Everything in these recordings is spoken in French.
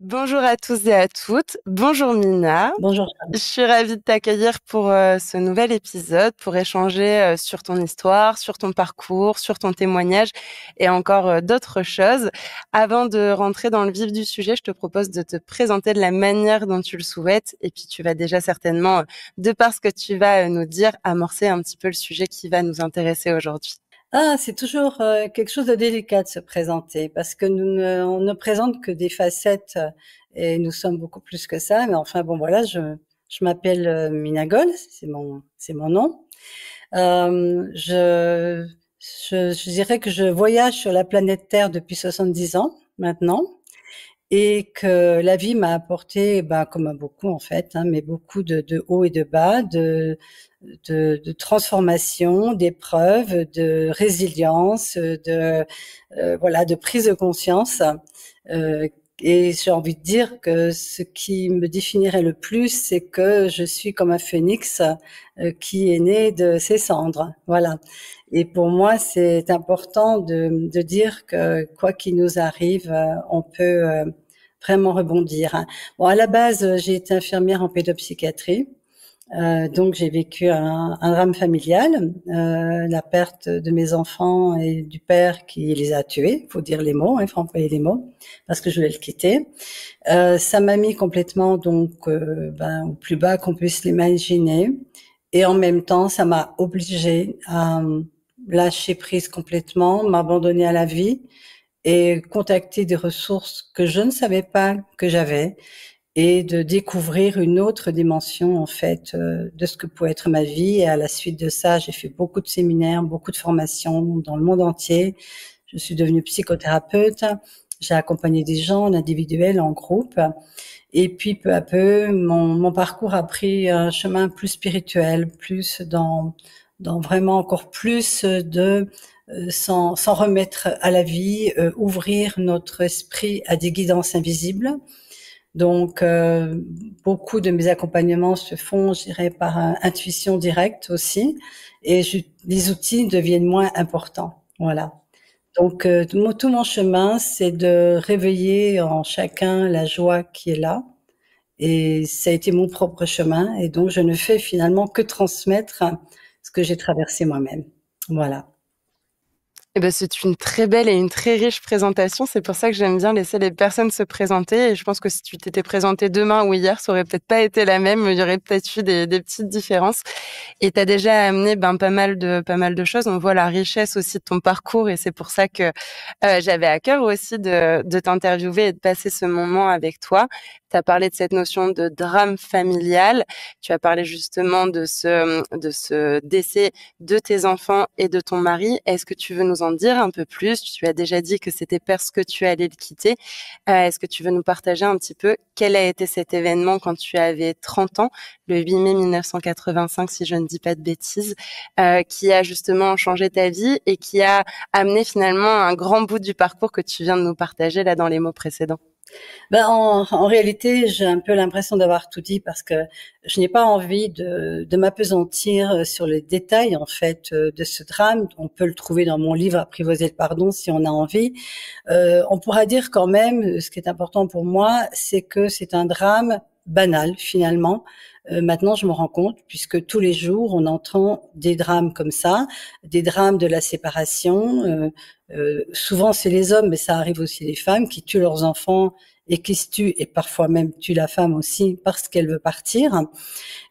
Bonjour à tous et à toutes. Bonjour Mina. Bonjour. Je suis ravie de t'accueillir pour ce nouvel épisode, pour échanger sur ton histoire, sur ton parcours, sur ton témoignage et encore d'autres choses. Avant de rentrer dans le vif du sujet, je te propose de te présenter de la manière dont tu le souhaites et puis tu vas déjà certainement, de par ce que tu vas nous dire, amorcer un petit peu le sujet qui va nous intéresser aujourd'hui. Ah, c'est toujours quelque chose de délicat de se présenter parce que on ne présente que des facettes et nous sommes beaucoup plus que ça. Mais enfin bon, voilà, je m'appelle Mina Goll, c'est mon nom. Je, je dirais que je voyage sur la planète Terre depuis 70 ans maintenant. Et que la vie m'a apporté, ben, comme à beaucoup en fait, hein, mais beaucoup de hauts et de bas, de transformation, d'épreuves, de résilience, voilà, de prise de conscience. Euh, et j'ai envie de dire que ce qui me définirait le plus, c'est que je suis comme un phénix qui est né de ses cendres. Voilà. Et pour moi, c'est important de dire que quoi qu'il nous arrive, on peut vraiment rebondir, hein. Bon, à la base, j'ai été infirmière en pédopsychiatrie. Donc j'ai vécu un drame familial, la perte de mes enfants et du père qui les a tués, faut dire les mots, il faut employer les mots, parce que je voulais le quitter. Ça m'a mis complètement donc au plus bas qu'on puisse l'imaginer, et en même temps ça m'a obligée à lâcher prise complètement, m'abandonner à la vie et contacter des ressources que je ne savais pas que j'avais et de découvrir une autre dimension en fait de ce que pouvait être ma vie. Et à la suite de ça, j'ai fait beaucoup de séminaires, beaucoup de formations dans le monde entier. Je suis devenue psychothérapeute. J'ai accompagné des gens en individuel, en groupe. Et puis peu à peu, mon parcours a pris un chemin plus spirituel, plus dans vraiment encore plus de s'en remettre à la vie, ouvrir notre esprit à des guidances invisibles. Donc, beaucoup de mes accompagnements se font, je dirais, par intuition directe aussi, et les outils deviennent moins importants. Voilà. Donc, tout mon chemin, c'est de réveiller en chacun la joie qui est là, et ça a été mon propre chemin, et donc je ne fais finalement que transmettre ce que j'ai traversé moi-même. Voilà. Eh ben, c'est une très belle et une très riche présentation. C'est pour ça que j'aime bien laisser les personnes se présenter. Et je pense que si tu t'étais présenté demain ou hier, ça aurait peut-être pas été la même. Il y aurait peut-être eu des petites différences. Et tu as déjà amené pas mal de choses. On voit la richesse aussi de ton parcours et c'est pour ça que j'avais à cœur aussi de t'interviewer et de passer ce moment avec toi. Tu as parlé de cette notion de drame familial. Tu as parlé justement de ce décès de tes enfants et de ton mari. Est-ce que tu veux nous en dire un peu plus? Tu as déjà dit que c'était parce que tu allais le quitter. Est-ce que tu veux nous partager un petit peu quel a été cet événement quand tu avais 30 ans, le 8 mai 1985, si je ne dis pas de bêtises, qui a justement changé ta vie et qui a amené finalement un grand bout du parcours que tu viens de nous partager là dans les mots précédents? Ben, en réalité, j'ai un peu l'impression d'avoir tout dit parce que je n'ai pas envie de m'appesantir sur les détails en fait de ce drame. On peut le trouver dans mon livre Apprivoiser le pardon si on a envie. On pourra dire quand même, ce qui est important pour moi, c'est que c'est un drame banal finalement. Maintenant, je me rends compte, puisque tous les jours, on entend des drames comme ça, des drames de la séparation. Souvent, c'est les hommes, mais ça arrive aussi les femmes qui tuent leurs enfants et qui se tuent, et parfois même tuent la femme aussi parce qu'elle veut partir.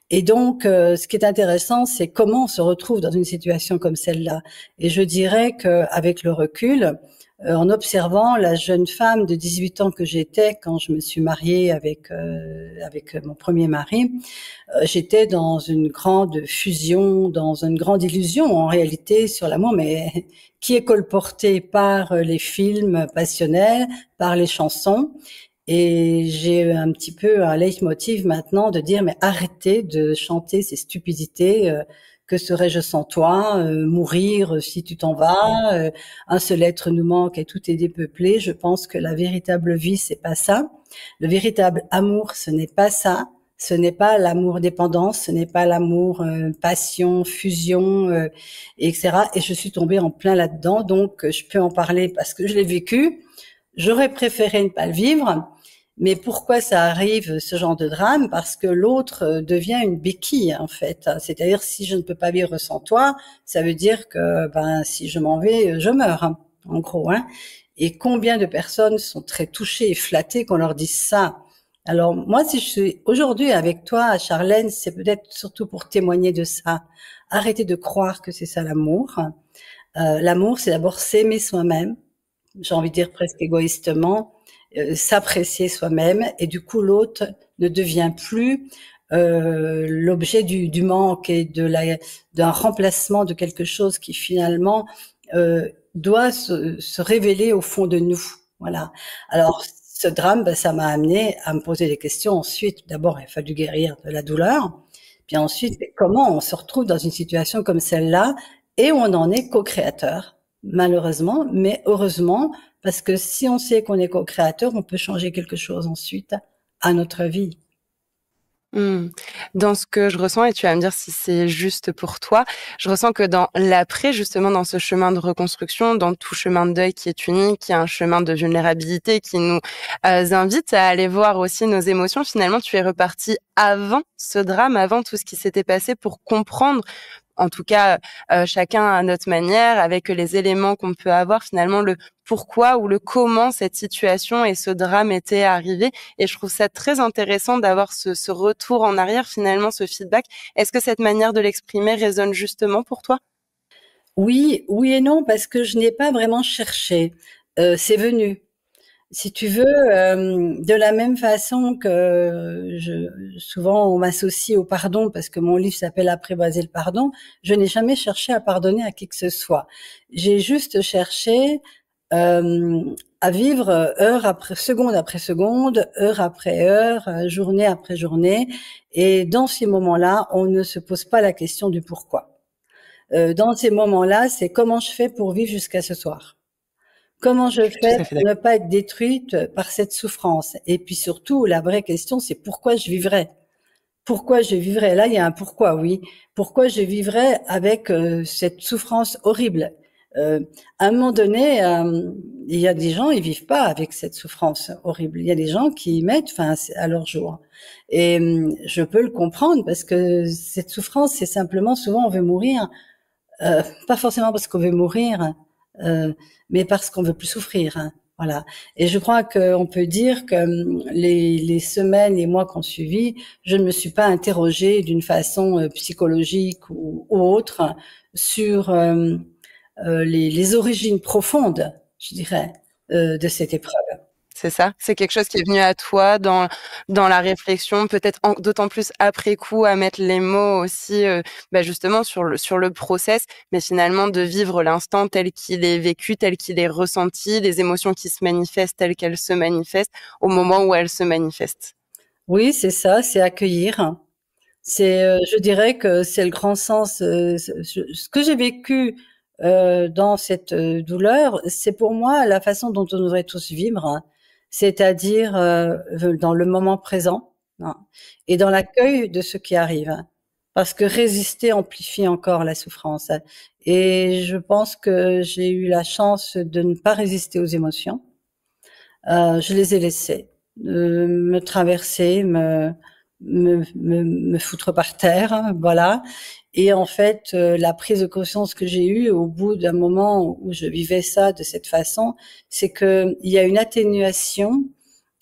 Et donc, ce qui est intéressant, c'est comment on se retrouve dans une situation comme celle-là. Et je dirais qu'avec le recul, en observant la jeune femme de 18 ans que j'étais quand je me suis mariée avec mon premier mari, j'étais dans une grande fusion, dans une grande illusion en réalité sur l'amour, mais qui est colporté par les films passionnels, par les chansons. Et j'ai un petit peu un leitmotiv maintenant de dire mais arrêtez de chanter ces stupidités. Que serais-je sans toi? Mourir si tu t'en vas. Un seul être nous manque et tout est dépeuplé. Je pense que la véritable vie c'est pas ça. Le véritable amour ce n'est pas ça. Ce n'est pas l'amour dépendance, ce n'est pas l'amour passion, fusion, etc. Et je suis tombée en plein là-dedans, donc je peux en parler parce que je l'ai vécu. J'aurais préféré ne pas le vivre, Mais pourquoi ça arrive, ce genre de drame? Parce que l'autre devient une béquille, en fait. C'est-à-dire, si je ne peux pas vivre sans toi, ça veut dire que, ben, si je m'en vais, je meurs, hein, en gros, hein. Et combien de personnes sont très touchées et flattées qu'on leur dise ça? Alors, moi, si je suis aujourd'hui avec toi, Charlène, c'est peut-être surtout pour témoigner de ça. Arrêtez de croire que c'est ça l'amour. L'amour, c'est d'abord s'aimer soi-même, j'ai envie de dire presque égoïstement, s'apprécier soi-même, et du coup l'autre ne devient plus l'objet du manque et d'un remplacement de quelque chose qui finalement doit se révéler au fond de nous. Voilà. Alors ce drame, ben, ça m'a amené à me poser des questions ensuite. D'abord, il a fallu guérir de la douleur, puis ensuite, comment on se retrouve dans une situation comme celle-là et on en est co-créateur, malheureusement, mais heureusement, parce que si on sait qu'on est co-créateur, on peut changer quelque chose ensuite à notre vie. Mmh. Dans ce que je ressens, et tu vas me dire si c'est juste pour toi, je ressens que dans l'après, justement, dans ce chemin de reconstruction, dans tout chemin de deuil qui est unique, qui est un chemin de vulnérabilité, qui nous invite à aller voir aussi nos émotions, finalement, tu es reparti avant ce drame, avant tout ce qui s'était passé pour comprendre, en tout cas, chacun à notre manière, avec les éléments qu'on peut avoir, finalement, le pourquoi ou le comment cette situation et ce drame étaient arrivés. Et je trouve ça très intéressant d'avoir ce retour en arrière, finalement, ce feedback. Est-ce que cette manière de l'exprimer résonne justement pour toi? Oui, oui et non, parce que je n'ai pas vraiment cherché. C'est venu. Si tu veux, de la même façon que souvent on m'associe au pardon parce que mon livre s'appelle Apprivoiser le pardon, je n'ai jamais cherché à pardonner à qui que ce soit. J'ai juste cherché à vivre seconde après seconde, heure après heure, journée après journée. Et dans ces moments-là, on ne se pose pas la question du pourquoi. Dans ces moments-là, c'est comment je fais pour vivre jusqu'à ce soir. Comment je Je suis tout fais à fait pour d'accord. ne pas être détruite par cette souffrance? Et puis surtout, la vraie question, c'est pourquoi je vivrais? Pourquoi je vivrais? Là, il y a un pourquoi, oui. Pourquoi je vivrais avec cette souffrance horrible? À un moment donné, il y a des gens, ils vivent pas avec cette souffrance horrible. Il y a des gens qui y mettent fin à leur jour. Et je peux le comprendre parce que cette souffrance, c'est simplement souvent on veut mourir. Pas forcément parce qu'on veut mourir, euh, mais parce qu'on veut plus souffrir. Hein. Voilà. Et je crois qu'on peut dire que les semaines et mois qu'on suivi, je ne me suis pas interrogée d'une façon psychologique ou autre sur les origines profondes, je dirais, de cette épreuve. C'est ça? C'est quelque chose qui est venu à toi dans la réflexion, peut-être d'autant plus après coup à mettre les mots aussi, bah, justement sur le process, mais finalement de vivre l'instant tel qu'il est vécu, tel qu'il est ressenti, les émotions qui se manifestent telles qu'elles se manifestent au moment où elles se manifestent. Oui, c'est ça, c'est accueillir. C'est, je dirais que c'est le grand sens. Ce que j'ai vécu dans cette douleur, c'est pour moi la façon dont on devrait tous vivre, hein. C'est-à-dire dans le moment présent, hein, et dans l'accueil de ce qui arrive, hein. Parce que résister amplifie encore la souffrance, hein. Et je pense que j'ai eu la chance de ne pas résister aux émotions. Je les ai laissées me traverser, me foutre par terre, hein, voilà. Et en fait, la prise de conscience que j'ai eue au bout d'un moment où je vivais ça de cette façon, c'est que il y a une atténuation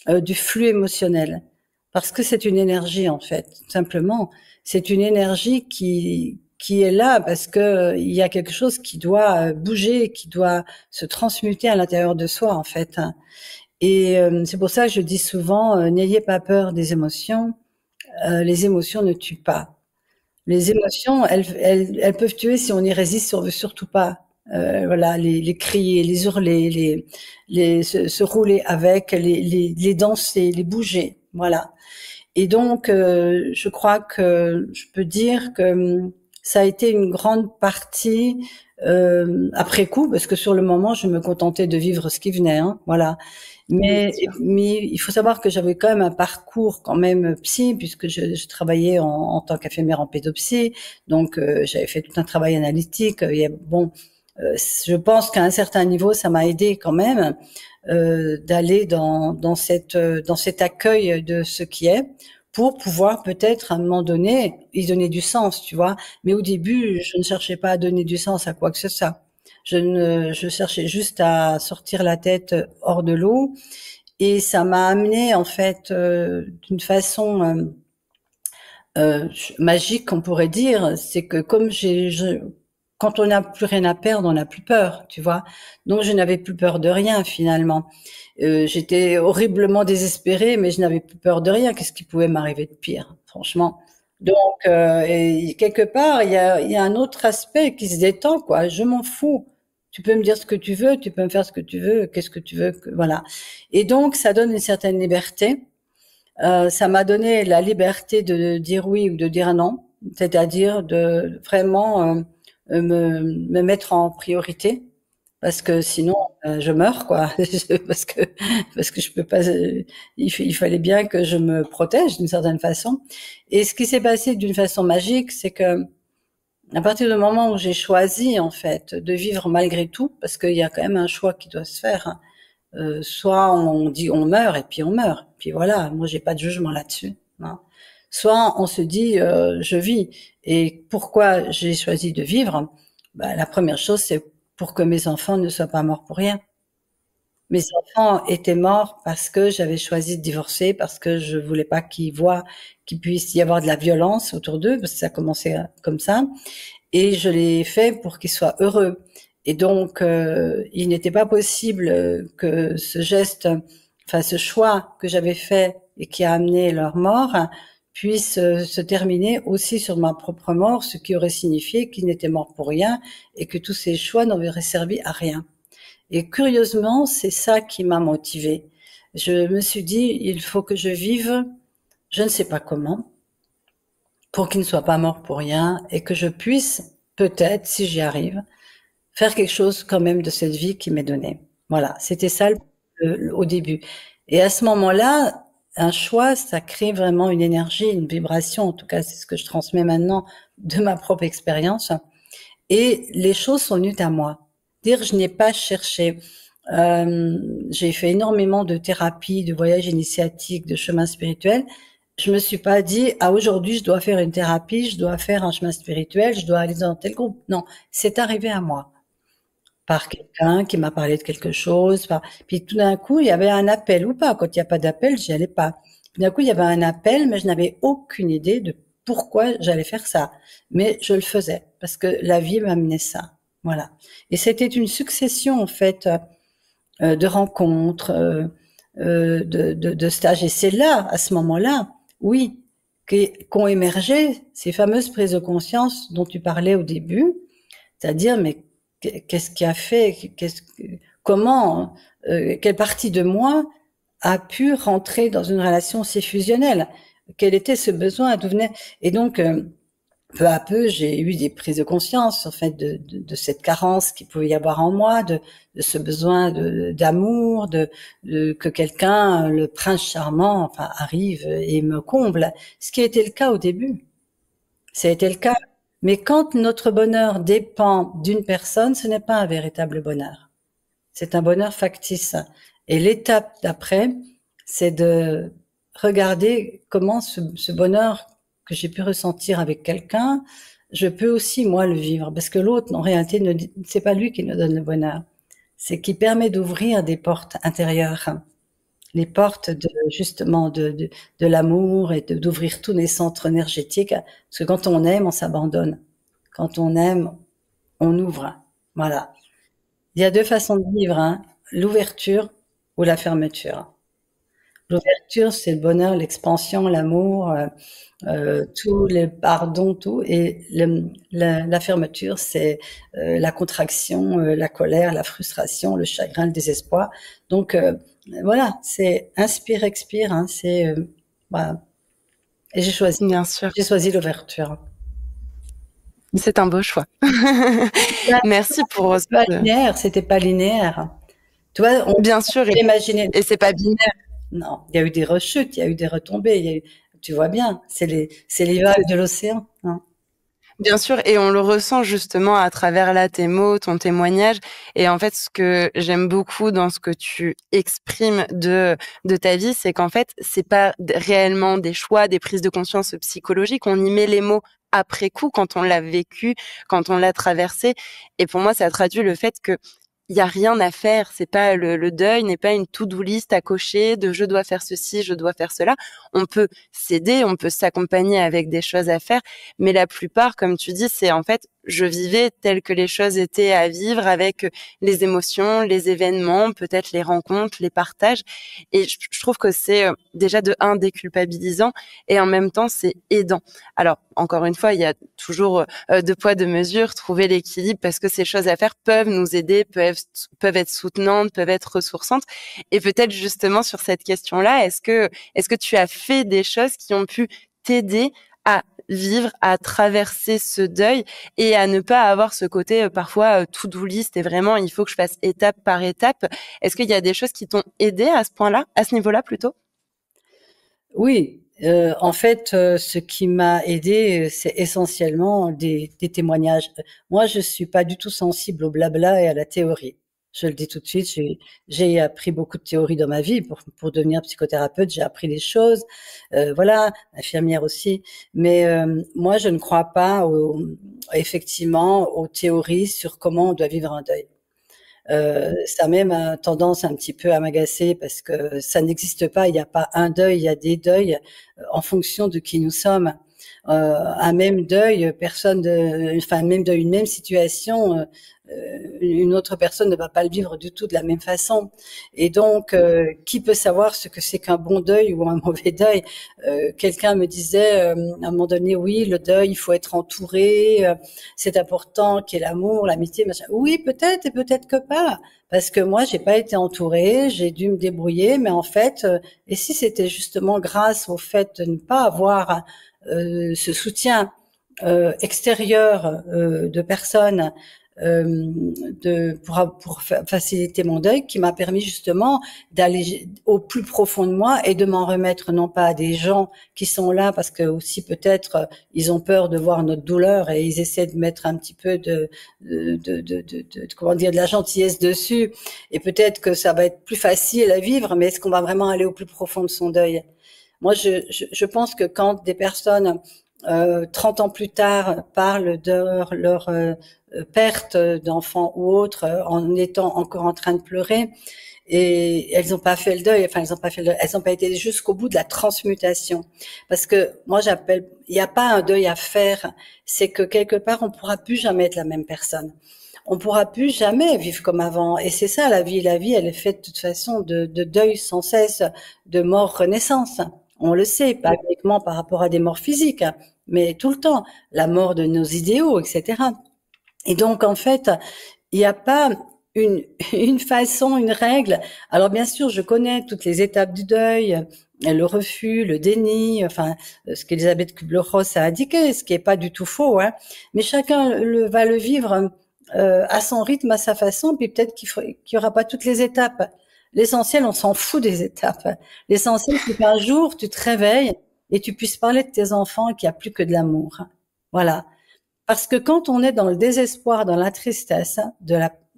du flux émotionnel, parce que c'est une énergie en fait, simplement. C'est une énergie qui est là parce que il y a quelque chose qui doit bouger, qui doit se transmuter à l'intérieur de soi en fait, hein. Et c'est pour ça que je dis souvent, n'ayez pas peur des émotions. Les émotions ne tuent pas. Les émotions, elles peuvent tuer si on y résiste, si on veut surtout pas. Voilà, les crier, les hurler, se rouler avec, les danser, les bouger. Voilà. Et donc, je crois que je peux dire que ça a été une grande partie après coup, parce que sur le moment, je me contentais de vivre ce qui venait. Hein, voilà. Bien Mais, sûr. mais il faut savoir que j'avais quand même un parcours quand même psy, puisque je travaillais en tant qu'infirmière en pédopsie, donc j'avais fait tout un travail analytique. Bon, je pense qu'à un certain niveau, ça m'a aidé quand même. d'aller dans cet accueil de ce qui est, pour pouvoir peut-être à un moment donné y donner du sens, tu vois. Mais au début, je ne cherchais pas à donner du sens à quoi que ce soit. Je cherchais juste à sortir la tête hors de l'eau, et ça m'a amené en fait d'une façon magique, on pourrait dire. C'est que comme quand on n'a plus rien à perdre, on n'a plus peur, tu vois. Donc je n'avais plus peur de rien finalement. J'étais horriblement désespérée, mais je n'avais plus peur de rien. Qu'est-ce qui pouvait m'arriver de pire, franchement? Donc, et quelque part, il y a un autre aspect qui se détend, quoi. Je m'en fous. Tu peux me dire ce que tu veux, tu peux me faire ce que tu veux, qu'est-ce que tu veux, voilà. Et donc, ça donne une certaine liberté. Ça m'a donné la liberté de dire oui ou de dire non, c'est-à-dire de vraiment me mettre en priorité, parce que sinon je meurs, quoi. Parce que je peux pas. Il fallait bien que je me protège d'une certaine façon. Et ce qui s'est passé d'une façon magique, c'est que à partir du moment où j'ai choisi en fait de vivre malgré tout, parce qu'il y a quand même un choix qui doit se faire, hein. Soit on dit on meurt et puis on meurt, puis voilà, moi j'ai pas de jugement là-dessus, hein. Soit on se dit je vis. Et pourquoi j'ai choisi de vivre? Bah, la première chose, c'est pour que mes enfants ne soient pas morts pour rien. Mes enfants étaient morts parce que j'avais choisi de divorcer, parce que je voulais pas qu'ils voient qu'il puisse y avoir de la violence autour d'eux, parce que ça commençait comme ça. Et je l'ai fait pour qu'ils soient heureux. Et donc, il n'était pas possible que ce geste, enfin ce choix que j'avais fait et qui a amené leur mort, puisse se terminer aussi sur ma propre mort, ce qui aurait signifié qu'ils n'étaient morts pour rien et que tous ces choix n'auraient servi à rien. Et curieusement, c'est ça qui m'a motivée. Je me suis dit, il faut que je vive, je ne sais pas comment, pour qu'ils ne soient pas morts pour rien et que je puisse, peut-être, si j'y arrive, faire quelque chose quand même de cette vie qui m'est donnée. Voilà, c'était ça au début. Et à ce moment-là, un choix, ça crée vraiment une énergie, une vibration. En tout cas, c'est ce que je transmets maintenant de ma propre expérience. Et les choses sont venues à moi. Dire, je n'ai pas cherché. J'ai fait énormément de thérapies, de voyages initiatiques, de chemins spirituels. Je me suis pas dit, ah, aujourd'hui, je dois faire une thérapie, je dois faire un chemin spirituel, je dois aller dans tel groupe. Non, c'est arrivé à moi par quelqu'un qui m'a parlé de quelque chose. Puis tout d'un coup, il y avait un appel ou pas. Quand il n'y a pas d'appel, j'y allais pas. Tout d'un coup, il y avait un appel, mais je n'avais aucune idée de pourquoi j'allais faire ça. Mais je le faisais parce que la vie m'amenait ça. Voilà. Et c'était une succession, en fait, de rencontres, de stages. Et c'est là, à ce moment-là, oui, qu'ont émergé ces fameuses prises de conscience dont tu parlais au début. C'est-à-dire, mais qu'est-ce qui a fait, comment, quelle partie de moi a pu rentrer dans une relation si fusionnelle? Quel était ce besoin? D'où venait? Et donc, peu à peu, j'ai eu des prises de conscience, en fait, de cette carence qu'il pouvait y avoir en moi, de ce besoin d'amour, que quelqu'un, le prince charmant, enfin, arrive et me comble. Ce qui a été le cas au début. Ça a été le cas. Mais quand notre bonheur dépend d'une personne, ce n'est pas un véritable bonheur. C'est un bonheur factice. Et l'étape d'après, c'est de regarder comment ce bonheur que j'ai pu ressentir avec quelqu'un, je peux aussi, moi, le vivre. Parce que l'autre, en réalité, c'est pas lui qui nous donne le bonheur. C'est qui permet d'ouvrir des portes intérieures. Les portes justement de l'amour et d'ouvrir tous les centres énergétiques. Parce que quand on aime, on s'abandonne. Quand on aime, on ouvre. Voilà. Il y a deux façons de vivre, hein. L'ouverture ou la fermeture. L'ouverture, c'est le bonheur, l'expansion, l'amour, tout le pardon, tout. Et la fermeture, c'est la contraction, la colère, la frustration, le chagrin, le désespoir. Donc voilà, c'est inspire, expire. Hein, c'est voilà. Et Bien sûr. j'ai choisi l'ouverture. C'est un beau choix. Merci pour C'était pas linéaire, c'était pas linéaire. Tu vois, on bien sûr, peut imaginer. et c'est pas binaire. Non, il y a eu des rechutes, il y a eu des retombées, tu vois bien, c'est les vagues de l'océan, hein. Bien sûr, et on le ressent justement à travers là tes mots, ton témoignage. Et en fait, ce que j'aime beaucoup dans ce que tu exprimes de ta vie, c'est qu'en fait, c'est pas réellement des choix, des prises de conscience psychologiques. On y met les mots après coup, quand on l'a vécu, quand on l'a traversé. Et pour moi, ça traduit le fait que il y a rien à faire. C'est pas le deuil n'est pas une to-do list à cocher de je dois faire ceci, je dois faire cela. On peut s'aider, on peut s'accompagner avec des choses à faire, mais la plupart, comme tu dis, c'est en fait je vivais tel que les choses étaient à vivre avec les émotions, les événements, peut-être les rencontres, les partages. Et je trouve que c'est déjà de un déculpabilisant et en même temps c'est aidant. Alors encore une fois, il y a toujours deux poids deux mesures, trouver l'équilibre parce que ces choses à faire peuvent nous aider, peuvent être soutenantes, peuvent être ressourçantes. Et peut-être justement sur cette question-là, est-ce que tu as fait des choses qui ont pu t'aider à vivre, à traverser ce deuil et à ne pas avoir ce côté parfois to-do list et vraiment il faut que je fasse étape par étape. Est-ce qu'il y a des choses qui t'ont aidé à ce point-là, à ce niveau-là plutôt? Oui, en fait, ce qui m'a aidé, c'est essentiellement des témoignages. Moi, je suis pas du tout sensible au blabla et à la théorie. Je le dis tout de suite, j'ai appris beaucoup de théories dans ma vie. Pour devenir psychothérapeute, j'ai appris des choses, voilà, infirmière aussi. Mais moi, je ne crois pas effectivement aux théories sur comment on doit vivre un deuil. Ça a même tendance un petit peu à m'agacer parce que ça n'existe pas. Il n'y a pas un deuil, il y a des deuils en fonction de qui nous sommes. Un même deuil, même deuil, une même situation, une autre personne ne va pas le vivre du tout de la même façon. Et donc, qui peut savoir ce que c'est qu'un bon deuil ou un mauvais deuil? Quelqu'un me disait à un moment donné, oui, le deuil, il faut être entouré, c'est important qu'il y ait l'amour, l'amitié, machin. Oui, peut-être et peut-être que pas. Parce que moi, j'ai pas été entourée, j'ai dû me débrouiller, mais en fait, et si c'était justement grâce au fait de ne pas avoir ce soutien extérieur de personnes pour faciliter mon deuil, qui m'a permis justement d'aller au plus profond de moi et de m'en remettre non pas à des gens qui sont là parce que aussi peut-être ils ont peur de voir notre douleur et ils essaient de mettre un petit peu comment dire, de la gentillesse dessus et peut-être que ça va être plus facile à vivre, mais est-ce qu'on va vraiment aller au plus profond de son deuil? Moi, je pense que quand des personnes 30 ans plus tard parlent de leur perte d'enfants ou autres en étant encore en train de pleurer, et elles n'ont pas fait le deuil, enfin elles n'ont pas fait le deuil, elles n'ont pas été jusqu'au bout de la transmutation. Parce que moi j'appelle, il n'y a pas un deuil à faire, c'est que quelque part on pourra plus jamais être la même personne. On pourra plus jamais vivre comme avant. Et c'est ça la vie. La vie, elle est faite de toute façon de deuil sans cesse, de mort-renaissance. On le sait, pas uniquement par rapport à des morts physiques, mais tout le temps. La mort de nos idéaux, etc. Et donc, en fait, il n'y a pas une, une façon, une règle. Alors, bien sûr, je connais toutes les étapes du deuil, le refus, le déni, enfin, ce qu'Elisabeth Kubler-Ross a indiqué, ce qui est pas du tout faux, hein. Mais chacun va le vivre à son rythme, à sa façon, puis peut-être qu'il y aura pas toutes les étapes. L'essentiel, on s'en fout des étapes. L'essentiel, c'est qu'un jour, tu te réveilles et tu puisses parler de tes enfants et qu'il n'y a plus que de l'amour. Voilà. Parce que quand on est dans le désespoir, dans la tristesse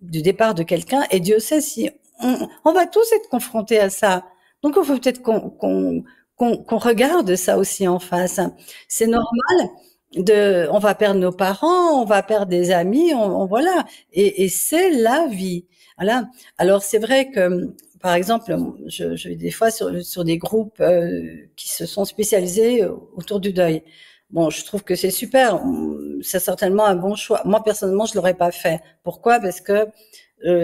du départ de quelqu'un, et Dieu sait si on va tous être confrontés à ça. Donc, il faut peut-être qu'on regarde ça aussi en face. C'est normal on va perdre nos parents, on va perdre des amis, voilà. Et c'est la vie. Voilà. Alors, c'est vrai que, par exemple, je vais des fois sur des groupes qui se sont spécialisés autour du deuil. Bon, je trouve que c'est super. C'est certainement un bon choix. Moi, personnellement, je l'aurais pas fait. Pourquoi? Parce que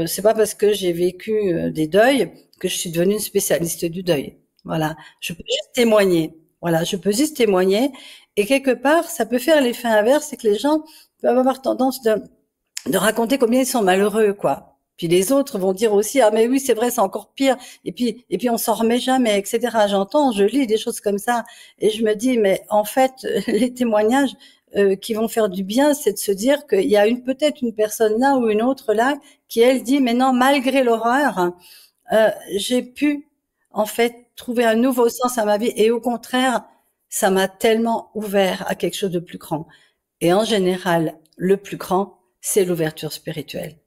c'est pas parce que j'ai vécu des deuils que je suis devenue une spécialiste du deuil. Voilà. Je peux juste témoigner. Voilà. Je peux juste témoigner. Et quelque part, ça peut faire l'effet inverse, c'est que les gens peuvent avoir tendance de raconter combien ils sont malheureux, quoi. Puis les autres vont dire aussi, ah mais oui, c'est vrai, c'est encore pire. Et puis on s'en remet jamais, etc. J'entends, je lis des choses comme ça, et je me dis, mais en fait, les témoignages qui vont faire du bien, c'est de se dire qu'il y a peut-être une personne là ou une autre là qui elle dit, mais non, malgré l'horreur, j'ai pu en fait trouver un nouveau sens à ma vie, et au contraire, ça m'a tellement ouvert à quelque chose de plus grand. Et en général, le plus grand, c'est l'ouverture spirituelle.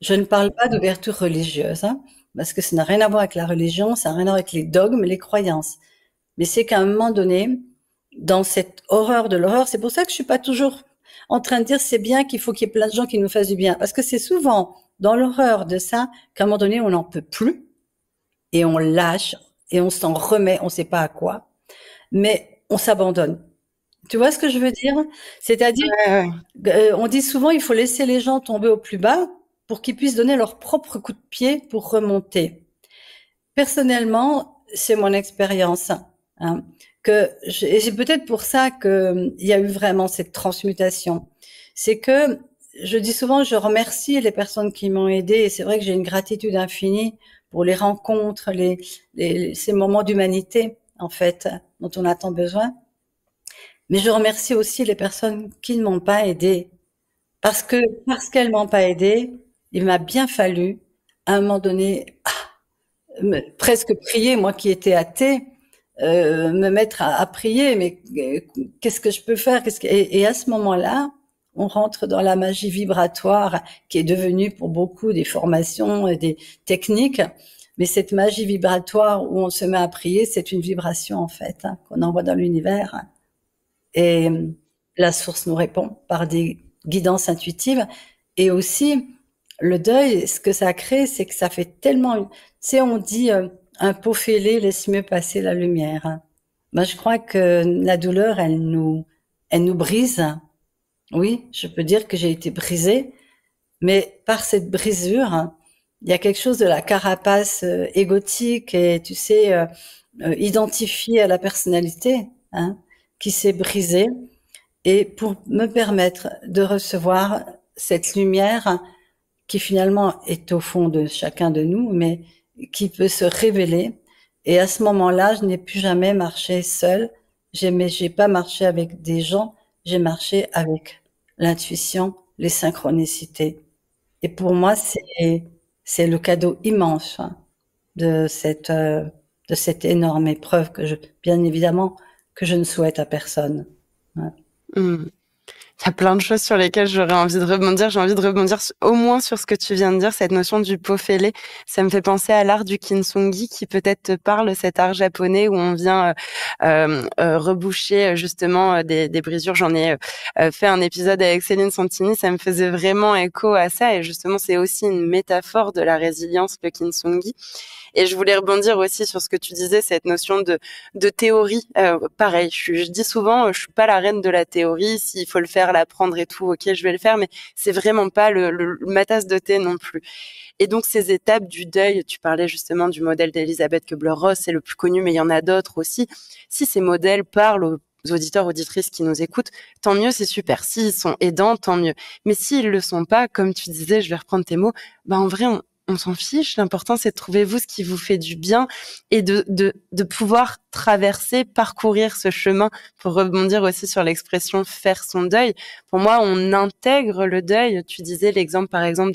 Je ne parle pas d'ouverture religieuse, hein, parce que ça n'a rien à voir avec la religion, ça n'a rien à voir avec les dogmes, les croyances. Mais c'est qu'à un moment donné, dans cette horreur de l'horreur, c'est pour ça que je suis pas toujours en train de dire c'est bien qu'il faut qu'il y ait plein de gens qui nous fassent du bien, parce que c'est souvent dans l'horreur de ça qu'à un moment donné on n'en peut plus et on lâche et on s'en remet, on sait pas à quoi, mais on s'abandonne. Tu vois ce que je veux dire? C'est-à-dire, Ouais, ouais. on dit souvent il faut laisser les gens tomber au plus bas pour qu'ils puissent donner leur propre coup de pied pour remonter. Personnellement, c'est mon expérience, hein, et c'est peut-être pour ça que il y a eu vraiment cette transmutation. C'est que je dis souvent, je remercie les personnes qui m'ont aidé, et c'est vrai que j'ai une gratitude infinie pour les rencontres, ces moments d'humanité, en fait, dont on a tant besoin. Mais je remercie aussi les personnes qui ne m'ont pas aidé, parce qu'elles m'ont pas aidé, il m'a bien fallu, à un moment donné, presque prier, moi qui étais athée, me mettre à prier, mais qu'est-ce que je peux faire? Et à ce moment-là, on rentre dans la magie vibratoire qui est devenue pour beaucoup des formations et des techniques. Mais cette magie vibratoire où on se met à prier, c'est une vibration en fait, hein, qu'on envoie dans l'univers. Et la source nous répond par des guidances intuitives. Et aussi, le deuil, ce que ça crée, c'est que ça fait tellement... Tu sais, on dit un pot fêlé laisse mieux passer la lumière. Hein. Moi, je crois que la douleur, elle nous brise. Oui, je peux dire que j'ai été brisée, mais par cette brisure, hein, il y a quelque chose de la carapace égotique et, tu sais, identifiée à la personnalité, hein, qui s'est brisée. Et pour me permettre de recevoir cette lumière qui finalement est au fond de chacun de nous, mais qui peut se révéler. Et à ce moment-là, je n'ai plus jamais marché seule. J'ai pas marché avec des gens, j'ai marché avec l'intuition, les synchronicités. Et pour moi, c'est le cadeau immense, hein, de cette énorme épreuve bien évidemment, que je ne souhaite à personne. Ouais. Mmh. Il y a plein de choses sur lesquelles j'aurais envie de rebondir. J'ai envie de rebondir au moins sur ce que tu viens de dire, cette notion du pot fêlé. Ça me fait penser à l'art du kintsugi qui peut-être te parle, cet art japonais où on vient reboucher justement des brisures. J'en ai fait un épisode avec Céline Santini, ça me faisait vraiment écho à ça et justement c'est aussi une métaphore de la résilience, le kintsugi. Et je voulais rebondir aussi sur ce que tu disais, cette notion de théorie. Pareil, je dis souvent, je suis pas la reine de la théorie. S'il faut le faire, l'apprendre et tout, ok, je vais le faire, mais c'est vraiment pas ma tasse de thé non plus. Et donc ces étapes du deuil, tu parlais justement du modèle d'Elisabeth Kubler-Ross, c'est le plus connu, mais il y en a d'autres aussi. Si ces modèles parlent aux auditeurs, auditrices qui nous écoutent, tant mieux, c'est super. S'ils sont aidants, tant mieux. Mais s'ils le sont pas, comme tu disais, je vais reprendre tes mots, bah en vrai, on s'en fiche. L'important, c'est de trouver vous ce qui vous fait du bien et de pouvoir traverser, parcourir ce chemin pour rebondir aussi sur l'expression faire son deuil. Pour moi, on intègre le deuil. Tu disais l'exemple, par exemple,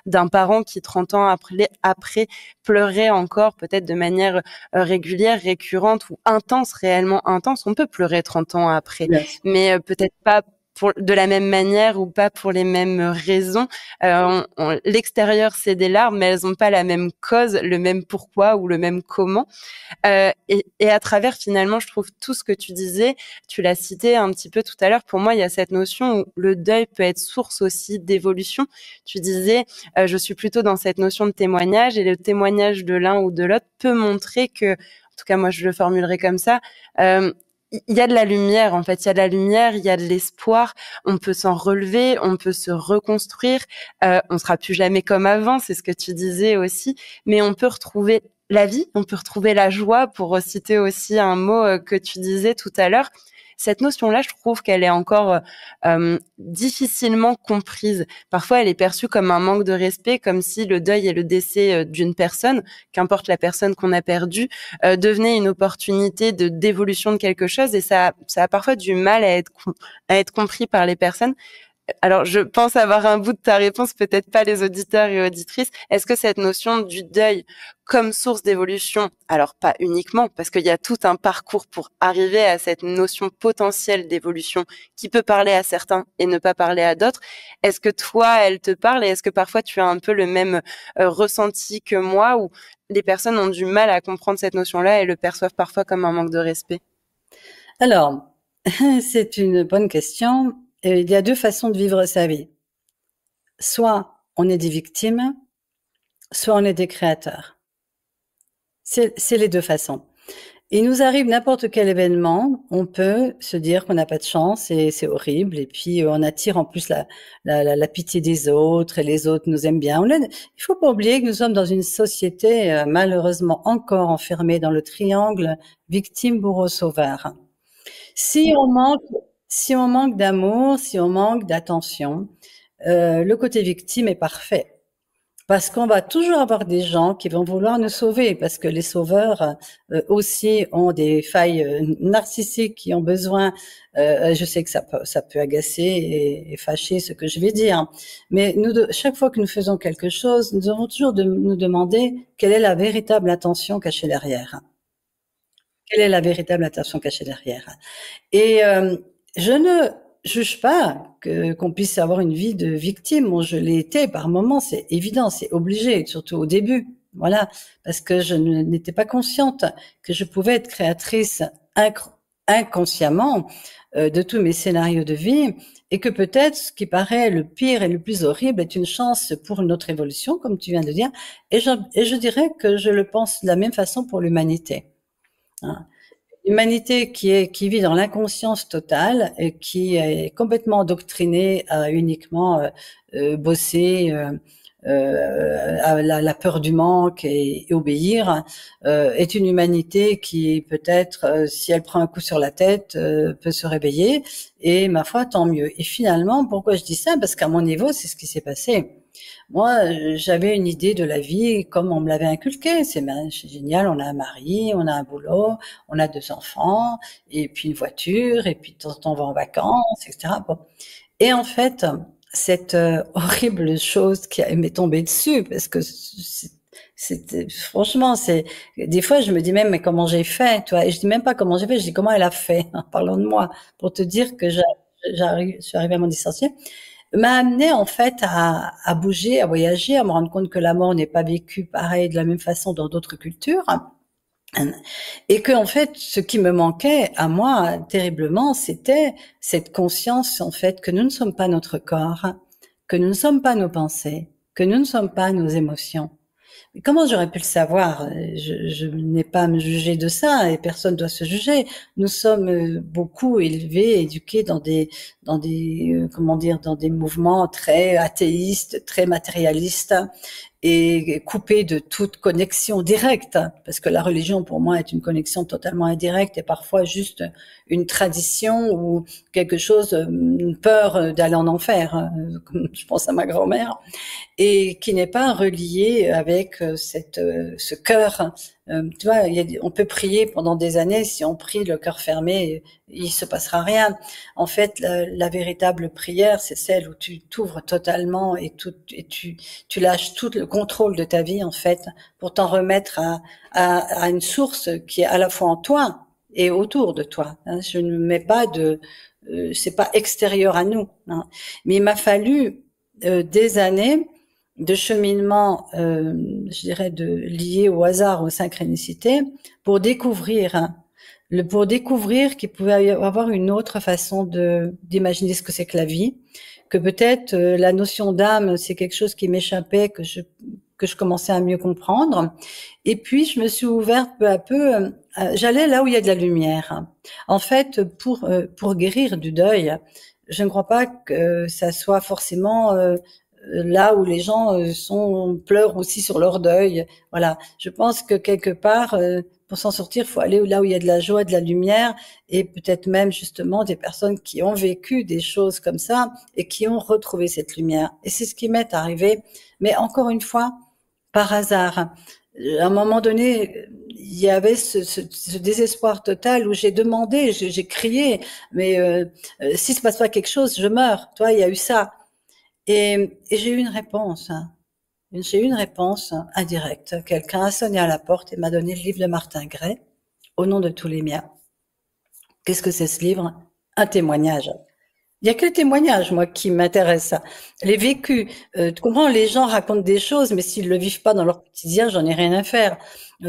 d'un parent qui 30 ans après pleurait encore peut-être de manière régulière, récurrente ou intense, réellement intense. On peut pleurer 30 ans après, Yes. mais peut-être pas de la même manière ou pas pour les mêmes raisons. L'extérieur, c'est des larmes, mais elles n'ont pas la même cause, le même pourquoi ou le même comment. Et à travers, finalement, je trouve tout ce que tu disais, tu l'as cité un petit peu tout à l'heure, pour moi, il y a cette notion où le deuil peut être source aussi d'évolution. Tu disais, je suis plutôt dans cette notion de témoignage et le témoignage de l'un ou de l'autre peut montrer que, en tout cas, moi, je le formulerai comme ça, il y a de la lumière, en fait, il y a de la lumière, il y a de l'espoir, on peut s'en relever, on peut se reconstruire, on sera plus jamais comme avant, c'est ce que tu disais aussi, mais on peut retrouver la vie, on peut retrouver la joie, pour citer aussi un mot que tu disais tout à l'heure. Cette notion-là, je trouve qu'elle est encore difficilement comprise. Parfois, elle est perçue comme un manque de respect, comme si le deuil et le décès d'une personne, qu'importe la personne qu'on a perdue, devenait une opportunité d'évolution de quelque chose. Et ça a parfois du mal à être compris par les personnes. Alors, je pense avoir un bout de ta réponse, peut-être pas les auditeurs et auditrices. Est-ce que cette notion du deuil comme source d'évolution, alors pas uniquement, parce qu'il y a tout un parcours pour arriver à cette notion potentielle d'évolution qui peut parler à certains et ne pas parler à d'autres, est-ce que toi, elle te parle et est-ce que parfois tu as un peu le même ressenti que moi où les personnes ont du mal à comprendre cette notion-là et le perçoivent parfois comme un manque de respect? Alors, c'est une bonne question. Il y a deux façons de vivre sa vie. Soit on est des victimes, soit on est des créateurs. C'est les deux façons. Il nous arrive n'importe quel événement, on peut se dire qu'on n'a pas de chance et c'est horrible. Et puis on attire en plus la pitié des autres et les autres nous aiment bien. Il faut pas oublier que nous sommes dans une société malheureusement encore enfermée dans le triangle victime, bourreau, sauveur. Si on manque, si on manque d'amour, si on manque d'attention, le côté victime est parfait. Parce qu'on va toujours avoir des gens qui vont vouloir nous sauver, parce que les sauveurs aussi ont des failles narcissiques qui ont besoin. Je sais que ça peut agacer et fâcher ce que je vais dire, mais chaque fois que nous faisons quelque chose, nous devons toujours nous demander quelle est la véritable intention cachée derrière. Quelle est la véritable intention cachée derrière? Et je ne juge pas qu'on puisse avoir une vie de victime. Moi, je l'ai été par moments, c'est évident, c'est obligé, surtout au début. Voilà, parce que je n'étais pas consciente que je pouvais être créatrice inconsciemment de tous mes scénarios de vie et que peut-être ce qui paraît le pire et le plus horrible est une chance pour notre évolution, comme tu viens de dire. Et je dirais que je le pense de la même façon pour l'humanité. Hein. L'humanité qui vit dans l'inconscience totale et qui est complètement endoctrinée à uniquement bosser, à la peur du manque et obéir, est une humanité qui peut-être, si elle prend un coup sur la tête, peut se réveiller. Et ma foi, tant mieux. Et finalement, pourquoi je dis ça? Parce qu'à mon niveau, c'est ce qui s'est passé. Moi, j'avais une idée de la vie comme on me l'avait inculqué. C'est génial, on a un mari, on a un boulot, on a 2 enfants, et puis une voiture, et puis de temps en temps on va en vacances, etc. Bon. Et en fait, cette horrible chose qui m'est tombée dessus, parce que franchement, des fois je me dis même mais comment j'ai fait, toi, et je dis même pas comment j'ai fait, je dis comment elle a fait, en parlant de moi, pour te dire que je suis arrivée à mon licencié m'a amené en fait à bouger, à voyager, à me rendre compte que la mort n'est pas vécue pareil de la même façon dans d'autres cultures. Et que en fait, ce qui me manquait à moi terriblement, c'était cette conscience en fait que nous ne sommes pas notre corps, que nous ne sommes pas nos pensées, que nous ne sommes pas nos émotions. Mais comment j'aurais pu le savoir? Je n'ai pas à me juger de ça et personne doit se juger. Nous sommes beaucoup élevés, éduqués comment dire, dans des mouvements très athéistes, très matérialistes et coupés de toute connexion directe, parce que la religion pour moi est une connexion totalement indirecte et parfois juste une tradition ou quelque chose, une peur d'aller en enfer, comme je pense à ma grand-mère, et qui n'est pas relié avec ce cœur. Tu vois, on peut prier pendant des années, si on prie le cœur fermé, il se passera rien. En fait, la véritable prière, c'est celle où tu t'ouvres totalement et tu lâches tout le contrôle de ta vie, en fait, pour t'en remettre à une source qui est à la fois en toi et autour de toi. Hein. Je ne mets pas c'est pas extérieur à nous. Hein. Mais il m'a fallu des années de cheminement, je dirais, lié au hasard, aux synchronicités, pour découvrir, hein, pour découvrir qu'il pouvait y avoir une autre façon d'imaginer ce que c'est que la vie, que peut-être la notion d'âme, c'est quelque chose qui m'échappait, que je commençais à mieux comprendre. Et puis, je me suis ouverte peu à peu, j'allais là où il y a de la lumière. En fait, pour guérir du deuil, je ne crois pas que ça soit forcément là où les gens pleurent aussi sur leur deuil. Voilà. Je pense que quelque part, pour s'en sortir, il faut aller là où il y a de la joie, de la lumière, et peut-être même justement des personnes qui ont vécu des choses comme ça et qui ont retrouvé cette lumière. Et c'est ce qui m'est arrivé, mais encore une fois, par hasard. À un moment donné, il y avait ce désespoir total où j'ai demandé, j'ai crié, mais s'il se passe pas quelque chose, je meurs. Toi, il y a eu ça. Et j'ai eu une réponse. Hein. J'ai eu une réponse indirecte. Quelqu'un a sonné à la porte et m'a donné le livre de Martin Gray, Au nom de tous les miens. Qu'est-ce que c'est ce livre? Un témoignage. Il y a que le témoignage, moi, qui m'intéresse. Les vécus. Tu comprends, les gens racontent des choses, mais s'ils le vivent pas dans leur quotidien, j'en ai rien à faire.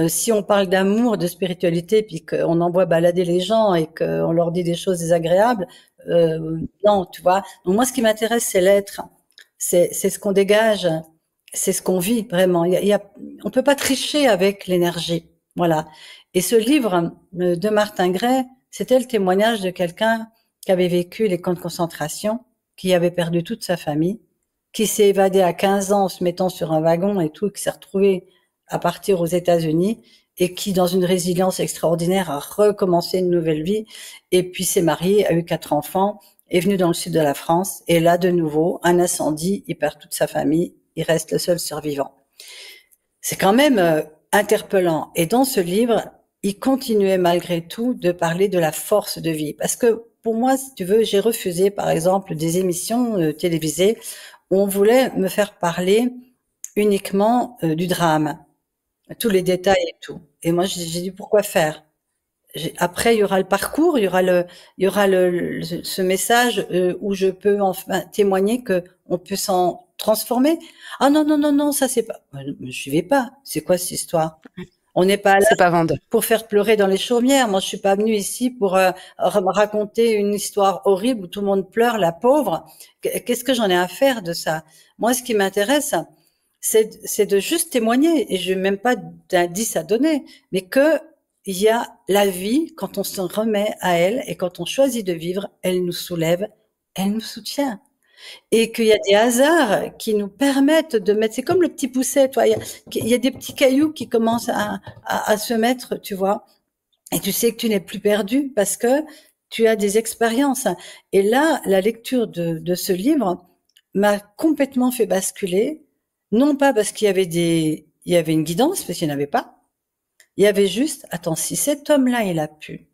Si on parle d'amour, de spiritualité, puis qu'on envoie balader les gens et qu'on leur dit des choses désagréables, non, tu vois. Donc moi, ce qui m'intéresse, c'est l'être. C'est ce qu'on dégage, c'est ce qu'on vit vraiment. On peut pas tricher avec l'énergie. Voilà. Et ce livre de Martin Gray, c'était le témoignage de quelqu'un qui avait vécu les camps de concentration, qui avait perdu toute sa famille, qui s'est évadé à 15 ans en se mettant sur un wagon et tout, qui s'est retrouvé à partir aux États-Unis et qui, dans une résilience extraordinaire, a recommencé une nouvelle vie et puis s'est marié, a eu 4 enfants, est venu dans le sud de la France et là, de nouveau, un incendie, il perd toute sa famille, il reste le seul survivant. C'est quand même interpellant. Et dans ce livre, il continuait malgré tout de parler de la force de vie. Parce que pour moi, si tu veux, j'ai refusé, par exemple, des émissions télévisées où on voulait me faire parler uniquement du drame, tous les détails et tout. Et moi, j'ai dit pourquoi faire? Après, il y aura le parcours, ce message où je peux enfin témoigner que on peut s'en transformer. Ah non, non, non, non, ça c'est pas. Me suivez pas. C'est quoi cette histoire? On n'est pas là C'est pas vendeur. pour faire pleurer dans les chaumières. Moi, je suis pas venue ici pour raconter une histoire horrible où tout le monde pleure, la pauvre. Qu'est-ce que j'en ai à faire de ça? Moi, ce qui m'intéresse, c'est de juste témoigner. Et je n'ai même pas d'indice à donner, mais que il y a la vie quand on se remet à elle et quand on choisit de vivre, elle nous soulève, elle nous soutient et qu'il y a des hasards qui nous permettent de mettre. C'est comme le petit pousset, toi. Il y a des petits cailloux qui commencent à se mettre, tu vois. Et tu sais que tu n'es plus perdu parce que tu as des expériences. Et là, la lecture de ce livre m'a complètement fait basculer. Non pas parce il y avait une guidance, parce qu'il n'y en avait pas. Il y avait juste, attends, si cet homme-là, il a pu,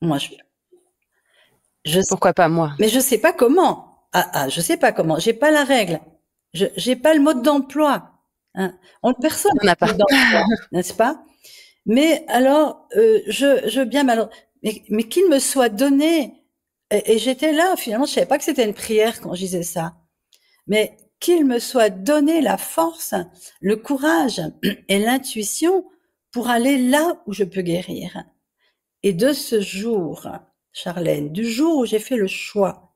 moi, je, Pourquoi pas moi? mais je sais pas comment. Je sais pas comment. J'ai pas la règle. J'ai pas le mode d'emploi. Hein. Personne On n'a n'a pas. le mode d'emploi, n'est-ce pas? Mais alors, je veux bien, mais qu'il me soit donné. Et j'étais là, finalement, je savais pas que c'était une prière quand je disais ça. Mais qu'il me soit donné la force, le courage et l'intuition pour aller là où je peux guérir. Et de ce jour, Charlène, du jour où j'ai fait le choix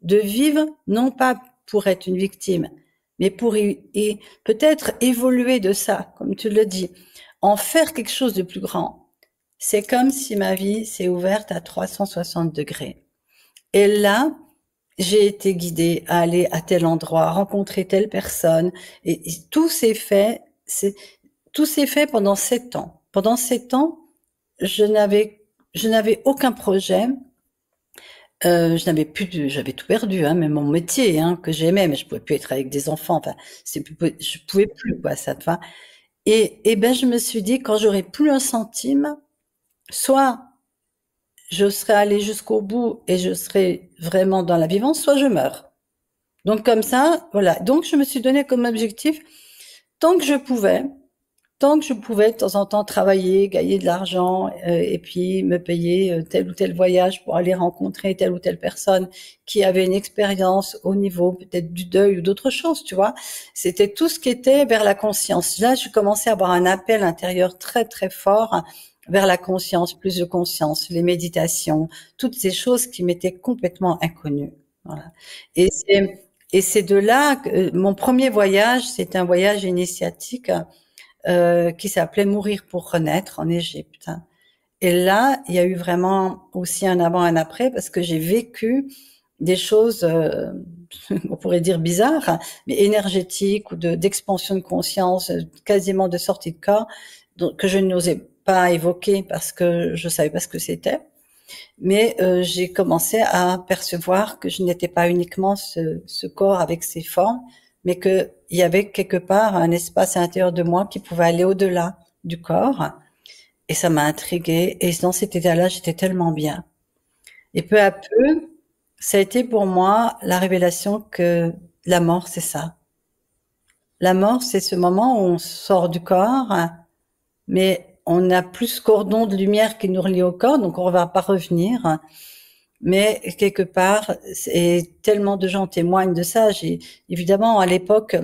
de vivre, non pas pour être une victime, mais pour et peut-être évoluer de ça, comme tu le dis, en faire quelque chose de plus grand. C'est comme si ma vie s'est ouverte à 360 degrés. Et là, j'ai été guidée à aller à tel endroit, rencontrer telle personne, et tout s'est fait, tout s'est fait pendant 7 ans. Pendant 7 ans, je n'avais aucun projet. J'avais tout perdu, hein, même mon métier, hein, que j'aimais, mais je pouvais plus être avec des enfants. Enfin, je pouvais plus, quoi, ça, tu vois. Et ben, je me suis dit, quand j'aurai plus un centime, soit je serai allée jusqu'au bout et je serai vraiment dans la vivance, soit je meurs. Donc, comme ça, voilà. Donc, je me suis donné comme objectif, tant que je pouvais, tant que je pouvais de temps en temps travailler, gagner de l'argent et puis me payer tel ou tel voyage pour aller rencontrer telle ou telle personne qui avait une expérience au niveau peut-être du deuil ou d'autres choses, tu vois. C'était tout ce qui était vers la conscience. Là, je commençais à avoir un appel intérieur très très fort vers la conscience, plus de conscience, les méditations, toutes ces choses qui m'étaient complètement inconnues. Voilà. Et c'est de là que mon premier voyage, c'est un voyage initiatique qui s'appelait Mourir pour renaître en Égypte. Et là, il y a eu vraiment aussi un avant, un après, parce que j'ai vécu des choses, on pourrait dire bizarres, mais énergétiques ou d'expansion de conscience, quasiment de sortie de corps, que je n'osais pas évoquer parce que je savais pas ce que c'était. Mais j'ai commencé à percevoir que je n'étais pas uniquement ce corps avec ses formes, mais qu'il il y avait quelque part un espace à l'intérieur de moi qui pouvait aller au-delà du corps. Et ça m'a intriguée. Et dans cet état-là, j'étais tellement bien. Et peu à peu, ça a été pour moi la révélation que la mort, c'est ça. La mort, c'est ce moment où on sort du corps, mais on n'a plus ce cordon de lumière qui nous relie au corps, donc on ne va pas revenir. Mais quelque part, et tellement de gens témoignent de ça. Évidemment, à l'époque,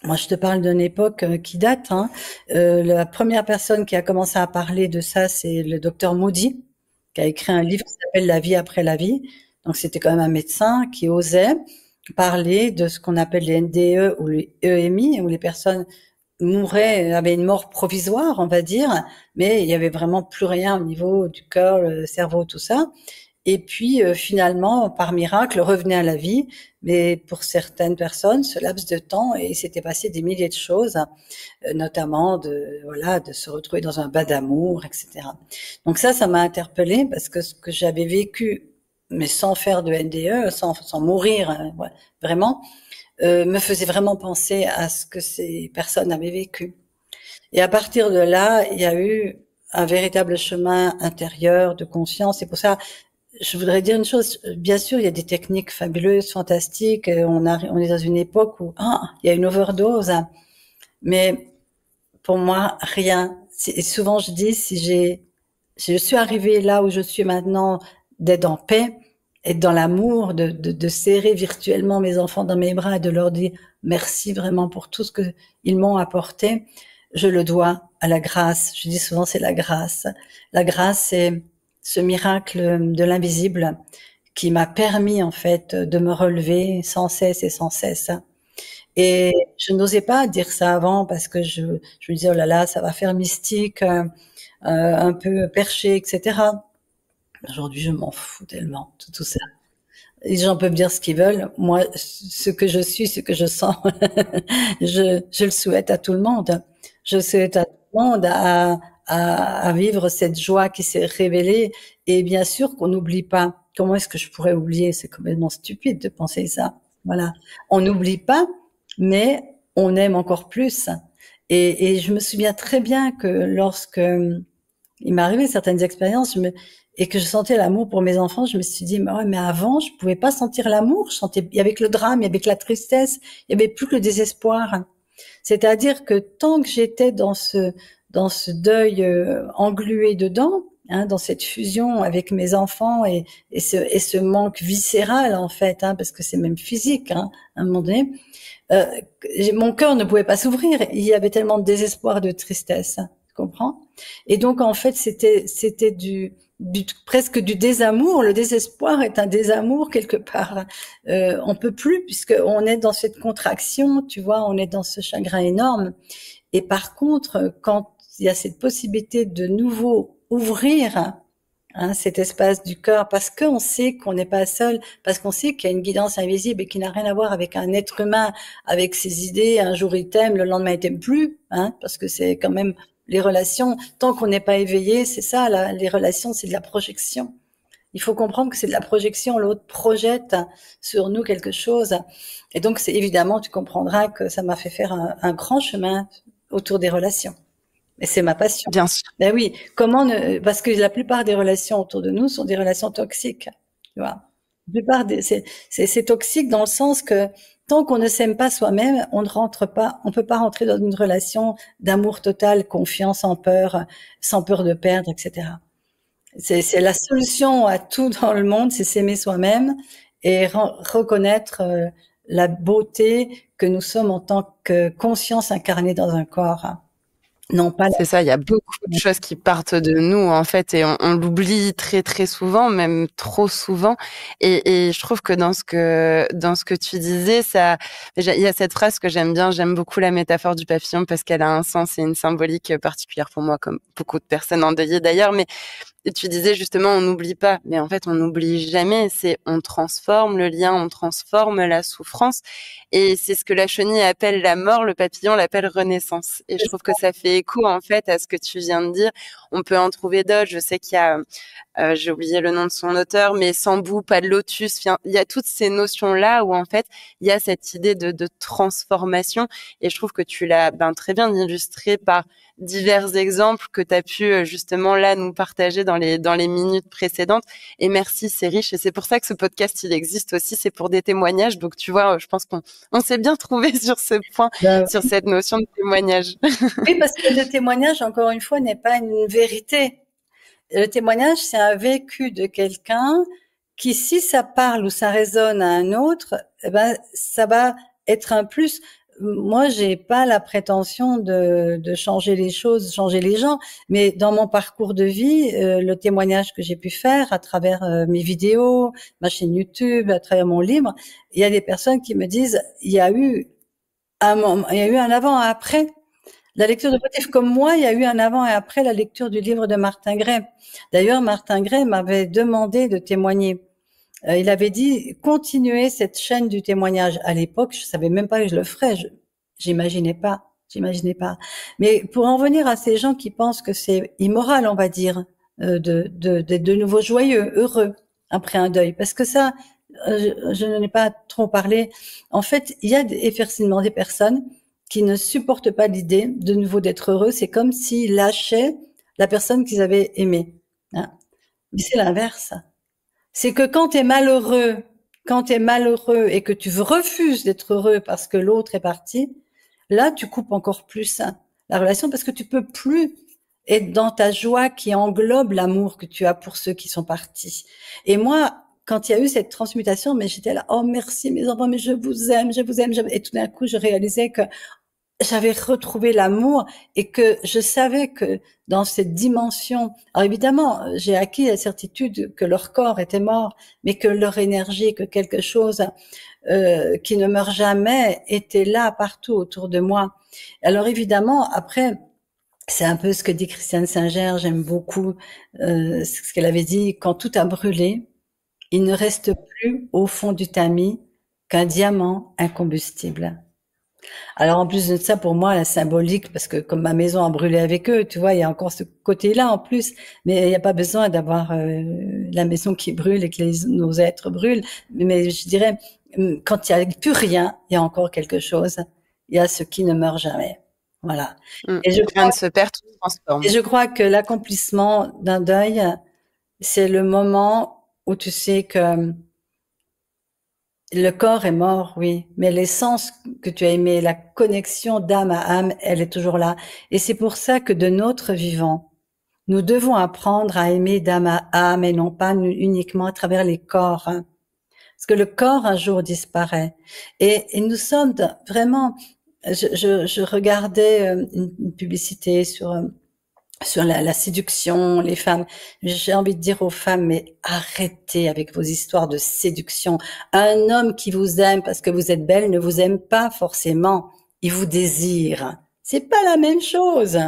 moi je te parle d'une époque qui date. La première personne qui a commencé à parler de ça, c'est le docteur Moody, qui a écrit un livre qui s'appelle La vie après la vie. Donc c'était quand même un médecin qui osait parler de ce qu'on appelle les NDE ou les EMI, où les personnes mouraient, avaient une mort provisoire, on va dire, mais il y avait vraiment plus rien au niveau du cœur, le cerveau, tout ça. Et puis finalement, par miracle, revenait à la vie. Mais pour certaines personnes, ce laps de temps, et il s'était passé des milliers de choses, notamment de se retrouver dans un bas d'amour, etc. Donc ça m'a interpellée parce que ce que j'avais vécu, mais sans faire de NDE, sans mourir, ouais, vraiment, me faisait vraiment penser à ce que ces personnes avaient vécu. Et à partir de là, il y a eu un véritable chemin intérieur de conscience. C'est pour ça, je voudrais dire une chose. Bien sûr, il y a des techniques fabuleuses, fantastiques. On est dans une époque où il y a une overdose. Mais pour moi, rien. Et souvent, je dis, si je suis arrivée là où je suis maintenant, d'être en paix, être dans l'amour, de serrer virtuellement mes enfants dans mes bras et de leur dire merci vraiment pour tout ce que ils m'ont apporté, je le dois à la grâce. Je dis souvent, c'est la grâce. La grâce, c'est ce miracle de l'invisible qui m'a permis, en fait, de me relever sans cesse et sans cesse. Et je n'osais pas dire ça avant parce que je me disais, oh là là, ça va faire mystique, un peu perché, etc. Aujourd'hui, je m'en fous tellement de tout ça. Les gens peuvent dire ce qu'ils veulent. Moi, ce que je suis, ce que je sens, je le souhaite à tout le monde. Je souhaite à tout le monde à vivre cette joie qui s'est révélée. Et bien sûr qu'on n'oublie pas. Comment est-ce que je pourrais oublier? C'est complètement stupide de penser ça. Voilà. On n'oublie pas, mais on aime encore plus. Et je me souviens très bien que lorsque il m'est arrivé certaines expériences, et que je sentais l'amour pour mes enfants, je me suis dit, mais ouais, mais avant, je pouvais pas sentir l'amour. Il y avait que le drame, il y avait que la tristesse, il y avait plus que le désespoir. C'est-à-dire que tant que j'étais dans ce deuil englué dedans, dans cette fusion avec mes enfants et ce manque viscéral en fait, parce que c'est même physique, à un moment donné, mon cœur ne pouvait pas s'ouvrir. Il y avait tellement de désespoir, de tristesse, tu comprends? Et donc en fait, c'était presque du désamour. Le désespoir est un désamour quelque part. On peut plus puisque on est dans cette contraction, tu vois, on est dans ce chagrin énorme. Et par contre, quand il y a cette possibilité de nouveau ouvrir cet espace du cœur, parce qu'on sait qu'on n'est pas seul, parce qu'on sait qu'il y a une guidance invisible et qui n'a rien à voir avec un être humain, avec ses idées. Un jour il t'aime, le lendemain il t'aime plus, parce que c'est quand même les relations. Tant qu'on n'est pas éveillé, c'est ça, les relations, c'est de la projection. Il faut comprendre que c'est de la projection. L'autre projette sur nous quelque chose. Et donc, c'est évidemment, tu comprendras que ça m'a fait faire un grand chemin autour des relations. Et c'est ma passion. Bien sûr. Ben oui. Parce que la plupart des relations autour de nous sont des relations toxiques. Tu vois. La plupart c'est toxique dans le sens que tant qu'on ne s'aime pas soi-même, on peut pas rentrer dans une relation d'amour total, confiance, sans peur de perdre, etc. C'est la solution à tout dans le monde, c'est s'aimer soi-même et reconnaître la beauté que nous sommes en tant que conscience incarnée dans un corps. Non, pas C'est ça, il y a beaucoup de choses qui partent de nous, en fait, et on l'oublie très, très souvent, même trop souvent. Et je trouve que dans ce que tu disais, déjà, il y a cette phrase que j'aime bien, j'aime beaucoup la métaphore du papillon parce qu'elle a un sens et une symbolique particulière pour moi, comme beaucoup de personnes endeuillées d'ailleurs, mais Et tu disais justement, on n'oublie pas, mais en fait, on n'oublie jamais. C'est on transforme le lien, on transforme la souffrance, et c'est ce que la chenille appelle la mort, le papillon l'appelle renaissance. Et je trouve que ça fait écho en fait à ce que tu viens de dire. On peut en trouver d'autres. Je sais qu'il y a, j'ai oublié le nom de son auteur, mais Sambou, pas de lotus. Enfin, il y a toutes ces notions là où en fait il y a cette idée de transformation. Et je trouve que tu l'as très bien illustré par divers exemples que tu as pu justement là nous partager dans les minutes précédentes. Et merci, c'est riche. Et c'est pour ça que ce podcast, il existe aussi. C'est pour des témoignages. Donc, tu vois, je pense qu'on s'est bien trouvé sur ce point, Ben, sur cette notion de témoignage. oui, parce que le témoignage, encore une fois, n'est pas une vérité. Le témoignage, c'est un vécu de quelqu'un qui, si ça parle ou ça résonne à un autre, eh ben, ça va être un plus. Moi, j'ai pas la prétention de changer les choses, changer les gens, mais dans mon parcours de vie, le témoignage que j'ai pu faire à travers mes vidéos, ma chaîne YouTube, à travers mon livre, il y a des personnes qui me disent, il y a eu un moment, il y a eu un avant et un après. La lecture de motifs, comme moi, il y a eu un avant et après la lecture du livre de Martin Gray. D'ailleurs, Martin Gray m'avait demandé de témoigner. Il avait dit continuez cette chaîne du témoignage. À l'époque, je savais même pas que je le ferais. J'imaginais pas. Mais pour en venir à ces gens qui pensent que c'est immoral, on va dire, d'être de nouveau joyeux, heureux après un deuil, parce que ça, je n'en ai pas trop parlé. En fait, il y a effectivement des personnes qui ne supportent pas l'idée de nouveau d'être heureux. C'est comme s'ils lâchaient la personne qu'ils avaient aimée. Hein. Mais c'est l'inverse. C'est que quand tu es malheureux et que tu refuses d'être heureux parce que l'autre est parti, là, tu coupes encore plus la relation parce que tu peux plus être dans ta joie qui englobe l'amour que tu as pour ceux qui sont partis. Et moi, quand il y a eu cette transmutation, mais j'étais là, oh merci mes enfants, mais je vous aime. Et tout d'un coup, je réalisais que j'avais retrouvé l'amour et que je savais que dans cette dimension, alors évidemment, j'ai acquis la certitude que leur corps était mort, mais que leur énergie, que quelque chose qui ne meurt jamais était là partout autour de moi. Alors évidemment, après, c'est un peu ce que dit Christiane Singer, j'aime beaucoup ce qu'elle avait dit, quand tout a brûlé, il ne reste plus au fond du tamis qu'un diamant incombustible. Alors en plus de ça, pour moi, la symbolique, parce que comme ma maison a brûlé avec eux, tu vois, il y a encore ce côté-là en plus. Mais il n'y a pas besoin d'avoir la maison qui brûle et que nos êtres brûlent. Mais je dirais, quand il n'y a plus rien, il y a encore quelque chose. Il y a ce qui ne meurt jamais. Voilà. Rien ne se perd, tout se transforme. Et je crois que l'accomplissement d'un deuil, c'est le moment où tu sais que le corps est mort, oui, mais l'essence que tu as aimée, la connexion d'âme à âme, elle est toujours là. Et c'est pour ça que de notre vivant, nous devons apprendre à aimer d'âme à âme et non pas uniquement à travers les corps. Hein. Parce que le corps un jour disparaît. Et nous sommes vraiment... Je regardais une publicité sur la séduction, les femmes. J'ai envie de dire aux femmes, mais arrêtez avec vos histoires de séduction. Un homme qui vous aime parce que vous êtes belle ne vous aime pas forcément. Il vous désire. C'est pas la même chose.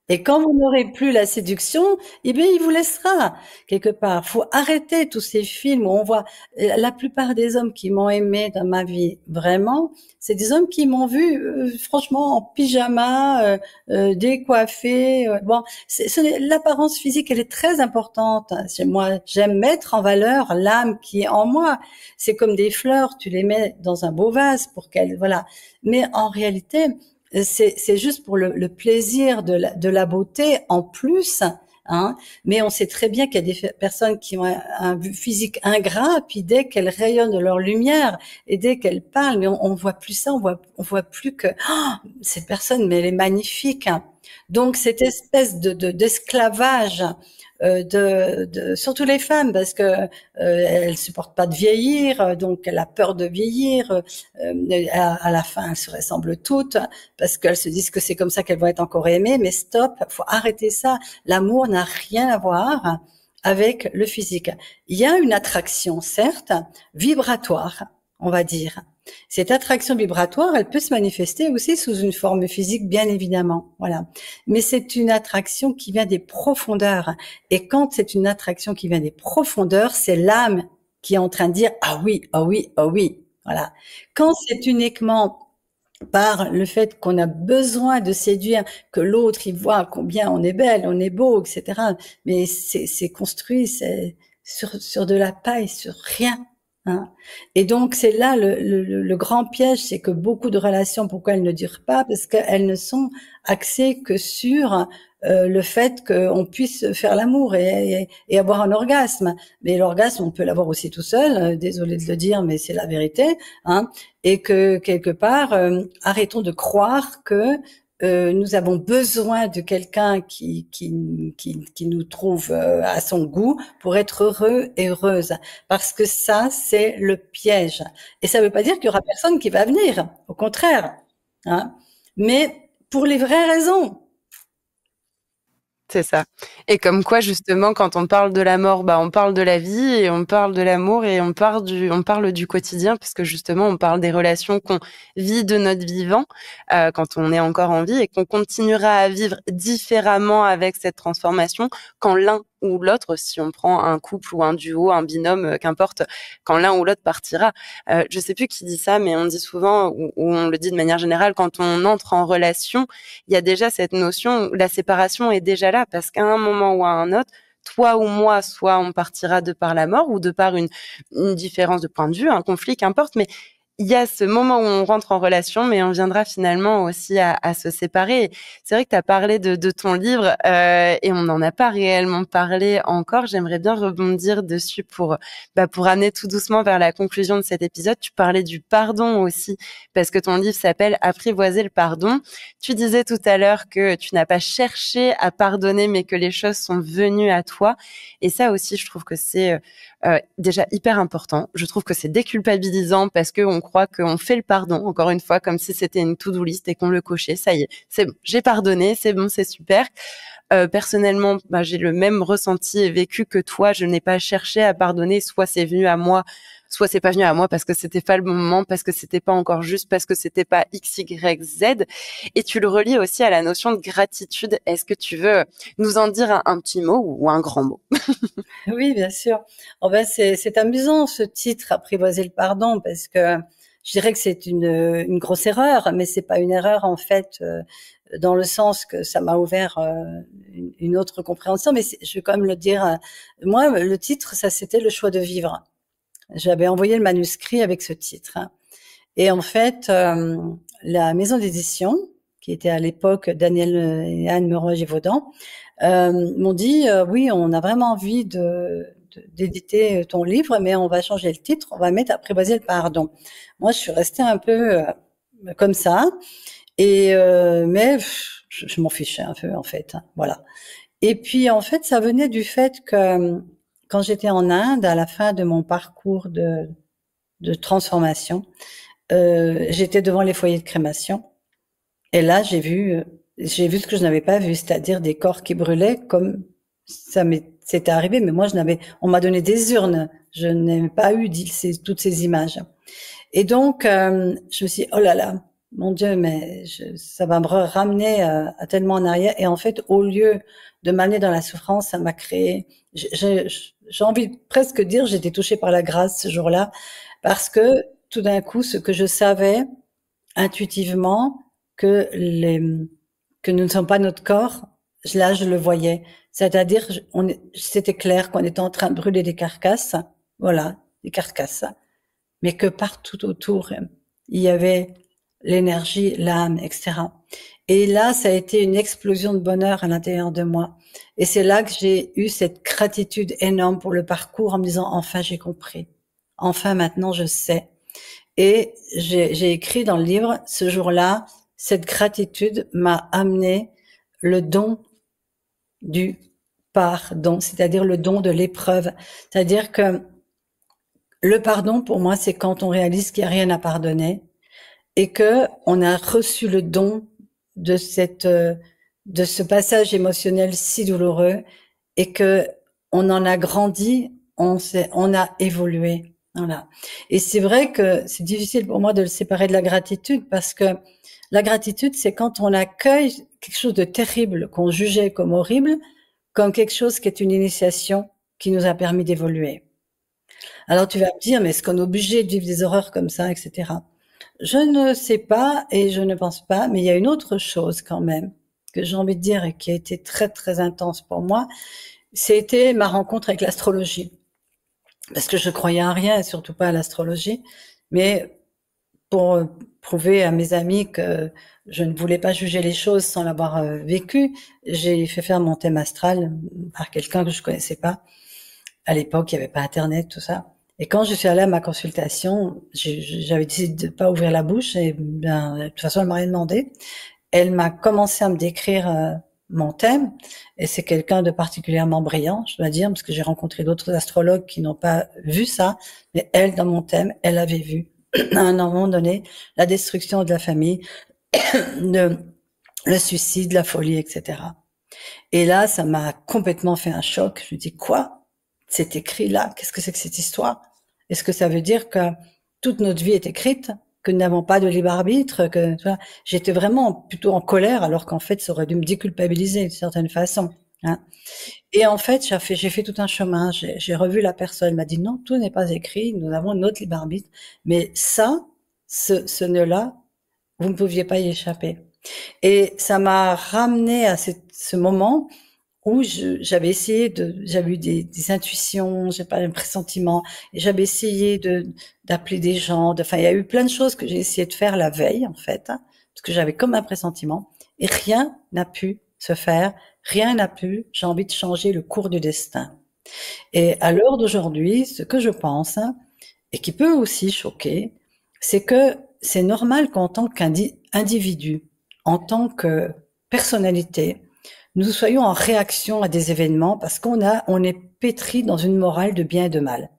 Et quand vous n'aurez plus la séduction, eh bien, il vous laissera quelque part. Faut arrêter tous ces films où on voit la plupart des hommes qui m'ont aimé dans ma vie, vraiment, c'est des hommes qui m'ont vu, franchement, en pyjama, décoiffé. Bon, l'apparence physique, elle est très importante. Moi, j'aime mettre en valeur l'âme qui est en moi. C'est comme des fleurs, tu les mets dans un beau vase pour qu'elles, voilà. Mais en réalité, c'est juste pour le plaisir de la beauté en plus, hein. Mais on sait très bien qu'il y a des personnes qui ont un physique ingrat, puis dès qu'elles rayonnent de leur lumière et dès qu'elles parlent, mais on voit plus ça, on voit plus que cette personne, mais elle est magnifique. Hein. Donc cette espèce d'esclavage surtout les femmes parce que elles supportent pas de vieillir, donc elle a peur de vieillir. À la fin, elles se ressemblent toutes parce qu'elles se disent que c'est comme ça qu'elles vont être encore aimées. Mais stop, faut arrêter ça. L'amour n'a rien à voir avec le physique. Il y a une attraction, certes, vibratoire, on va dire. Cette attraction vibratoire, elle peut se manifester aussi sous une forme physique, bien évidemment. Voilà. Mais c'est une attraction qui vient des profondeurs. Et quand c'est une attraction qui vient des profondeurs, c'est l'âme qui est en train de dire, ah oui, ah oui, ah oui. Voilà. Quand c'est uniquement par le fait qu'on a besoin de séduire, que l'autre il voit combien on est belle, on est beau, etc. Mais c'est construit, c'est sur de la paille, sur rien. Hein. Et donc c'est là le grand piège, c'est que beaucoup de relations, pourquoi elles ne durent pas? Parce qu'elles ne sont axées que sur le fait qu'on puisse faire l'amour et avoir un orgasme. Mais l'orgasme, on peut l'avoir aussi tout seul, désolé de le dire, mais c'est la vérité. Hein. Et que quelque part, arrêtons de croire que nous avons besoin de quelqu'un qui nous trouve à son goût pour être heureux et heureuse. Parce que ça, c'est le piège. Et ça ne veut pas dire qu'il y aura personne qui va venir. Au contraire. Hein. Mais pour les vraies raisons. C'est ça. Et comme quoi, justement, quand on parle de la mort, bah, on parle de la vie et on parle de l'amour et on parle du quotidien, puisque justement, on parle des relations qu'on vit de notre vivant, quand on est encore en vie et qu'on continuera à vivre différemment avec cette transformation quand l'un ou l'autre, si on prend un couple ou un duo, un binôme, qu'importe, quand l'un ou l'autre partira. Je sais plus qui dit ça, mais on dit souvent, ou on le dit de manière générale, quand on entre en relation, il y a déjà cette notion où la séparation est déjà là, parce qu'à un moment ou à un autre, toi ou moi, soit on partira de par la mort ou de par une différence de point de vue, un conflit, qu'importe, mais il y a ce moment où on rentre en relation, mais on viendra finalement aussi à se séparer. Et c'est vrai que tu as parlé de ton livre et on n'en a pas réellement parlé encore. J'aimerais bien rebondir dessus pour amener tout doucement vers la conclusion de cet épisode. Tu parlais du pardon aussi, parce que ton livre s'appelle Apprivoiser le pardon. Tu disais tout à l'heure que tu n'as pas cherché à pardonner, mais que les choses sont venues à toi. Et ça aussi, je trouve que c'est déjà hyper important. Je trouve que c'est déculpabilisant parce qu'on croit qu'on fait le pardon, encore une fois, comme si c'était une to-do list et qu'on le cochait. Ça y est, c'est bon, j'ai pardonné, c'est bon, c'est super. Personnellement, bah, j'ai le même ressenti et vécu que toi. Je n'ai pas cherché à pardonner. Soit c'est venu à moi, soit c'est pas venu à moi parce que c'était pas le bon moment, parce que c'était pas encore juste, parce que c'était pas X, Y, Z. Et tu le relis aussi à la notion de gratitude. Est-ce que tu veux nous en dire un petit mot ou un grand mot? Oui, bien sûr. Oh ben c'est amusant ce titre, Apprivoiser le pardon, parce que je dirais que c'est une grosse erreur, mais c'est pas une erreur en fait dans le sens que ça m'a ouvert une autre compréhension. Mais je vais quand même le dire. Moi, le titre, ça c'était Le choix de vivre. J'avais envoyé le manuscrit avec ce titre. Hein. Et en fait, la maison d'édition, qui était à l'époque Daniel et Anne Meroy-Gévaudan, m'ont dit oui, on a vraiment envie d'éditer ton livre, mais on va changer le titre, on va mettre Apprivoiser le pardon. Moi, je suis restée un peu comme ça, et mais je m'en fichais un peu en fait. Hein, voilà. Et puis en fait, ça venait du fait que quand j'étais en Inde, à la fin de mon parcours de transformation, j'étais devant les foyers de crémation, et là j'ai vu ce que je n'avais pas vu, c'est-à-dire des corps qui brûlaient comme c'était arrivé, mais moi on m'a donné des urnes, je n'ai pas eu toutes ces images. Et donc je me suis dit, oh là là, mon Dieu, mais ça va me ramener à tellement en arrière. Et en fait, au lieu de m'amener dans la souffrance, ça m'a créé. J'ai envie de presque dire, j'étais touchée par la grâce ce jour-là, parce que tout d'un coup, ce que je savais intuitivement, que nous ne sommes pas notre corps, là je le voyais. C'est-à-dire, c'était clair qu'on était en train de brûler des carcasses, voilà, des carcasses, mais que partout autour, il y avait l'énergie, l'âme, etc. Et là, ça a été une explosion de bonheur à l'intérieur de moi. Et c'est là que j'ai eu cette gratitude énorme pour le parcours en me disant, enfin, j'ai compris. Enfin, maintenant, je sais. Et j'ai écrit dans le livre, ce jour-là, cette gratitude m'a amené le don du pardon, c'est-à-dire le don de l'épreuve. C'est-à-dire que le pardon, pour moi, c'est quand on réalise qu'il n'y a rien à pardonner et que on a reçu le don de ce passage émotionnel si douloureux et que on en a grandi, on a évolué. Voilà. Et c'est vrai que c'est difficile pour moi de le séparer de la gratitude parce que la gratitude, c'est quand on accueille quelque chose de terrible qu'on jugeait comme horrible, comme quelque chose qui est une initiation qui nous a permis d'évoluer. Alors tu vas me dire, mais est-ce qu'on est obligé de vivre des horreurs comme ça, etc. Je ne sais pas et je ne pense pas, mais il y a une autre chose quand même que j'ai envie de dire et qui a été très très intense pour moi, c'était ma rencontre avec l'astrologie. Parce que je croyais à rien et surtout pas à l'astrologie, mais pour prouver à mes amis que je ne voulais pas juger les choses sans l'avoir vécu, j'ai fait faire mon thème astral par quelqu'un que je connaissais pas. À l'époque, il n'y avait pas Internet, tout ça. Et quand je suis allée à ma consultation, j'avais décidé de pas ouvrir la bouche et bien, de toute façon, elle m'a rien demandé. Elle m'a commencé à me décrire mon thème et c'est quelqu'un de particulièrement brillant, je dois dire, parce que j'ai rencontré d'autres astrologues qui n'ont pas vu ça, mais elle, dans mon thème, elle avait vu à un moment donné la destruction de la famille, le, le suicide, la folie, etc. Et là, ça m'a complètement fait un choc. Je me dis, quoi? C'est écrit là? Qu'est-ce que c'est que cette histoire? Est-ce que ça veut dire que toute notre vie est écrite, que nous n'avons pas de libre arbitre, que, tu vois, j'étais vraiment plutôt en colère, alors qu'en fait, ça aurait dû me déculpabiliser d'une certaine façon, hein. Et en fait, j'ai fait tout un chemin. J'ai revu la personne. Elle m'a dit, non, tout n'est pas écrit. Nous avons notre libre arbitre. Mais ça, ce nœud-là, vous ne pouviez pas y échapper. Et ça m'a ramené à ce moment où j'avais essayé j'avais eu des intuitions, j'ai pas un pressentiment, et j'avais essayé d'appeler des gens, enfin, il y a eu plein de choses que j'ai essayé de faire la veille, en fait, hein, parce que j'avais comme un pressentiment, et rien n'a pu se faire, rien n'a pu, j'ai envie de changer le cours du destin. Et à l'heure d'aujourd'hui, ce que je pense, hein, et qui peut aussi choquer, c'est que c'est normal qu'en tant qu'individu, en tant que personnalité, nous soyons en réaction à des événements parce on est pétri dans une morale de bien et de mal.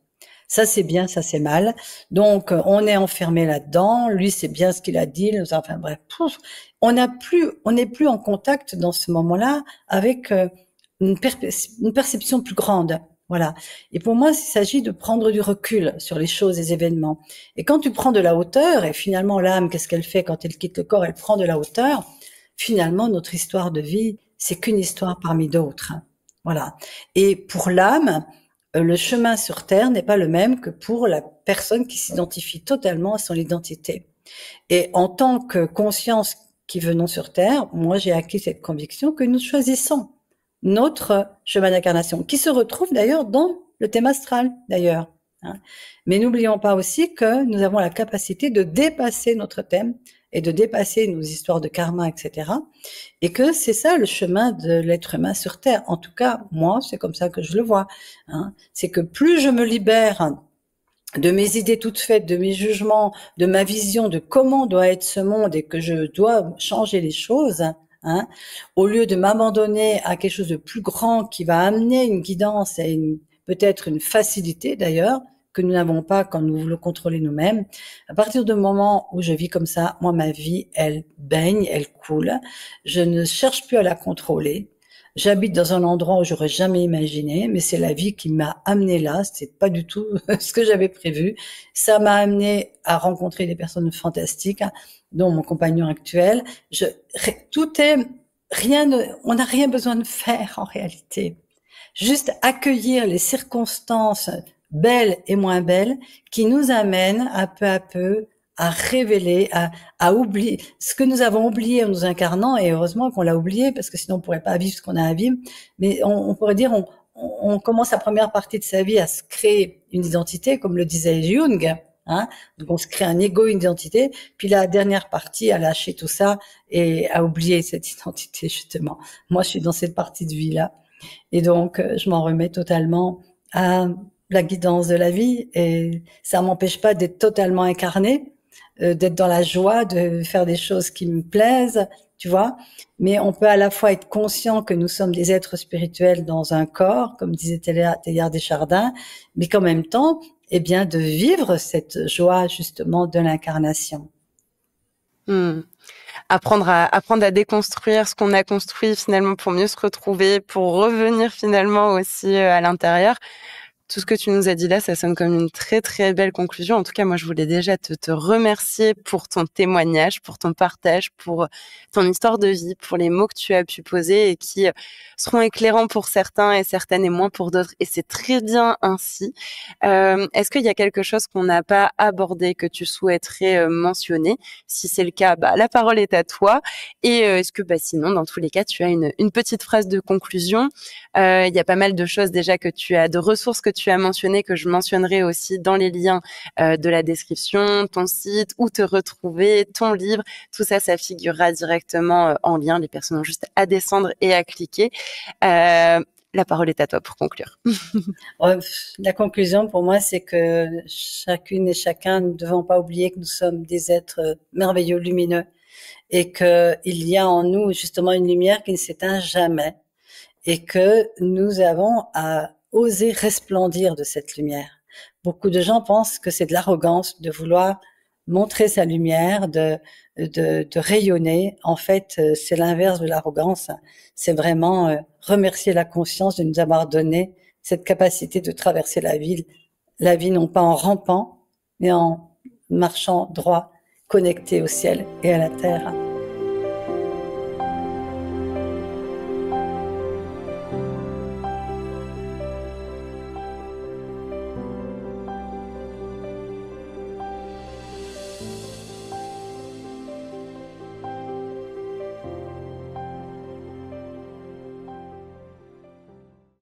Ça c'est bien, ça c'est mal. Donc on est enfermé là-dedans. Lui c'est bien ce qu'il a dit. Enfin bref, on n'est plus en contact dans ce moment-là avec une perception plus grande. Voilà. Et pour moi, il s'agit de prendre du recul sur les choses, les événements. Et quand tu prends de la hauteur, et finalement l'âme, qu'est-ce qu'elle fait quand elle quitte le corps? Elle prend de la hauteur. Finalement, notre histoire de vie, c'est qu'une histoire parmi d'autres. Voilà. Et pour l'âme, le chemin sur Terre n'est pas le même que pour la personne qui s'identifie totalement à son identité. Et en tant que conscience qui venons sur Terre, moi j'ai acquis cette conviction que nous choisissons notre chemin d'incarnation, qui se retrouve d'ailleurs dans le thème astral, d'ailleurs. Hein. Mais n'oublions pas aussi que nous avons la capacité de dépasser notre thème et de dépasser nos histoires de karma, etc. Et que c'est ça le chemin de l'être humain sur Terre. En tout cas, moi, c'est comme ça que je le vois. Hein. C'est que plus je me libère de mes idées toutes faites, de mes jugements, de ma vision de comment doit être ce monde et que je dois changer les choses, hein, au lieu de m'abandonner à quelque chose de plus grand qui va amener une guidance et peut-être une facilité d'ailleurs, que nous n'avons pas quand nous voulons contrôler nous-mêmes. À partir du moment où je vis comme ça, moi, ma vie, elle baigne, elle coule. Je ne cherche plus à la contrôler. J'habite dans un endroit où j'aurais jamais imaginé, mais c'est la vie qui m'a amené là. C'est pas du tout ce que j'avais prévu. Ça m'a amené à rencontrer des personnes fantastiques, hein, dont mon compagnon actuel. Tout est, on n'a rien besoin de faire en réalité. Juste accueillir les circonstances belles et moins belles qui nous amènent à peu à révéler, à oublier ce que nous avons oublié en nous incarnant, et heureusement qu'on l'a oublié parce que sinon on pourrait pas vivre ce qu'on a à vivre. Mais on pourrait dire on commence la première partie de sa vie à se créer une identité, comme le disait Jung. Hein, donc on se crée un ego, une identité, puis la dernière partie à lâcher tout ça et à oublier cette identité justement. Moi, je suis dans cette partie de vie là. Et donc, je m'en remets totalement à la guidance de la vie et ça m'empêche pas d'être totalement incarnée, d'être dans la joie, de faire des choses qui me plaisent, tu vois. Mais on peut à la fois être conscient que nous sommes des êtres spirituels dans un corps, comme disait Teilhard de Chardin, mais qu'en même temps, eh bien, de vivre cette joie justement de l'incarnation. Apprendre à déconstruire ce qu'on a construit finalement pour mieux se retrouver, pour revenir finalement aussi à l'intérieur. Tout ce que tu nous as dit là, ça sonne comme une très très belle conclusion. En tout cas, moi, je voulais déjà te remercier pour ton témoignage, pour ton partage, pour ton histoire de vie, pour les mots que tu as pu poser et qui seront éclairants pour certains et certaines et moins pour d'autres. Et c'est très bien ainsi. Est-ce qu'il y a quelque chose qu'on n'a pas abordé que tu souhaiterais mentionner? Si c'est le cas, bah, la parole est à toi. Et est-ce que, bah, sinon, dans tous les cas, tu as une petite phrase de conclusion? Il y a pas mal de choses déjà que tu as, de ressources que tu as mentionnées, que je mentionnerai aussi dans les liens de la description, ton site, où te retrouver, ton livre, tout ça, ça figurera directement en lien. Les personnes ont juste à descendre et à cliquer. La parole est à toi pour conclure. La conclusion pour moi, c'est que chacune et chacun, nous ne devons pas oublier que nous sommes des êtres merveilleux, lumineux, et qu'il y a en nous justement une lumière qui ne s'éteint jamais, et que nous avons à oser resplendir de cette lumière. Beaucoup de gens pensent que c'est de l'arrogance de vouloir montrer sa lumière, de rayonner. En fait, c'est l'inverse de l'arrogance. C'est vraiment remercier la conscience de nous avoir donné cette capacité de traverser la vie non pas en rampant, mais en marchant droit, connecté au ciel et à la terre.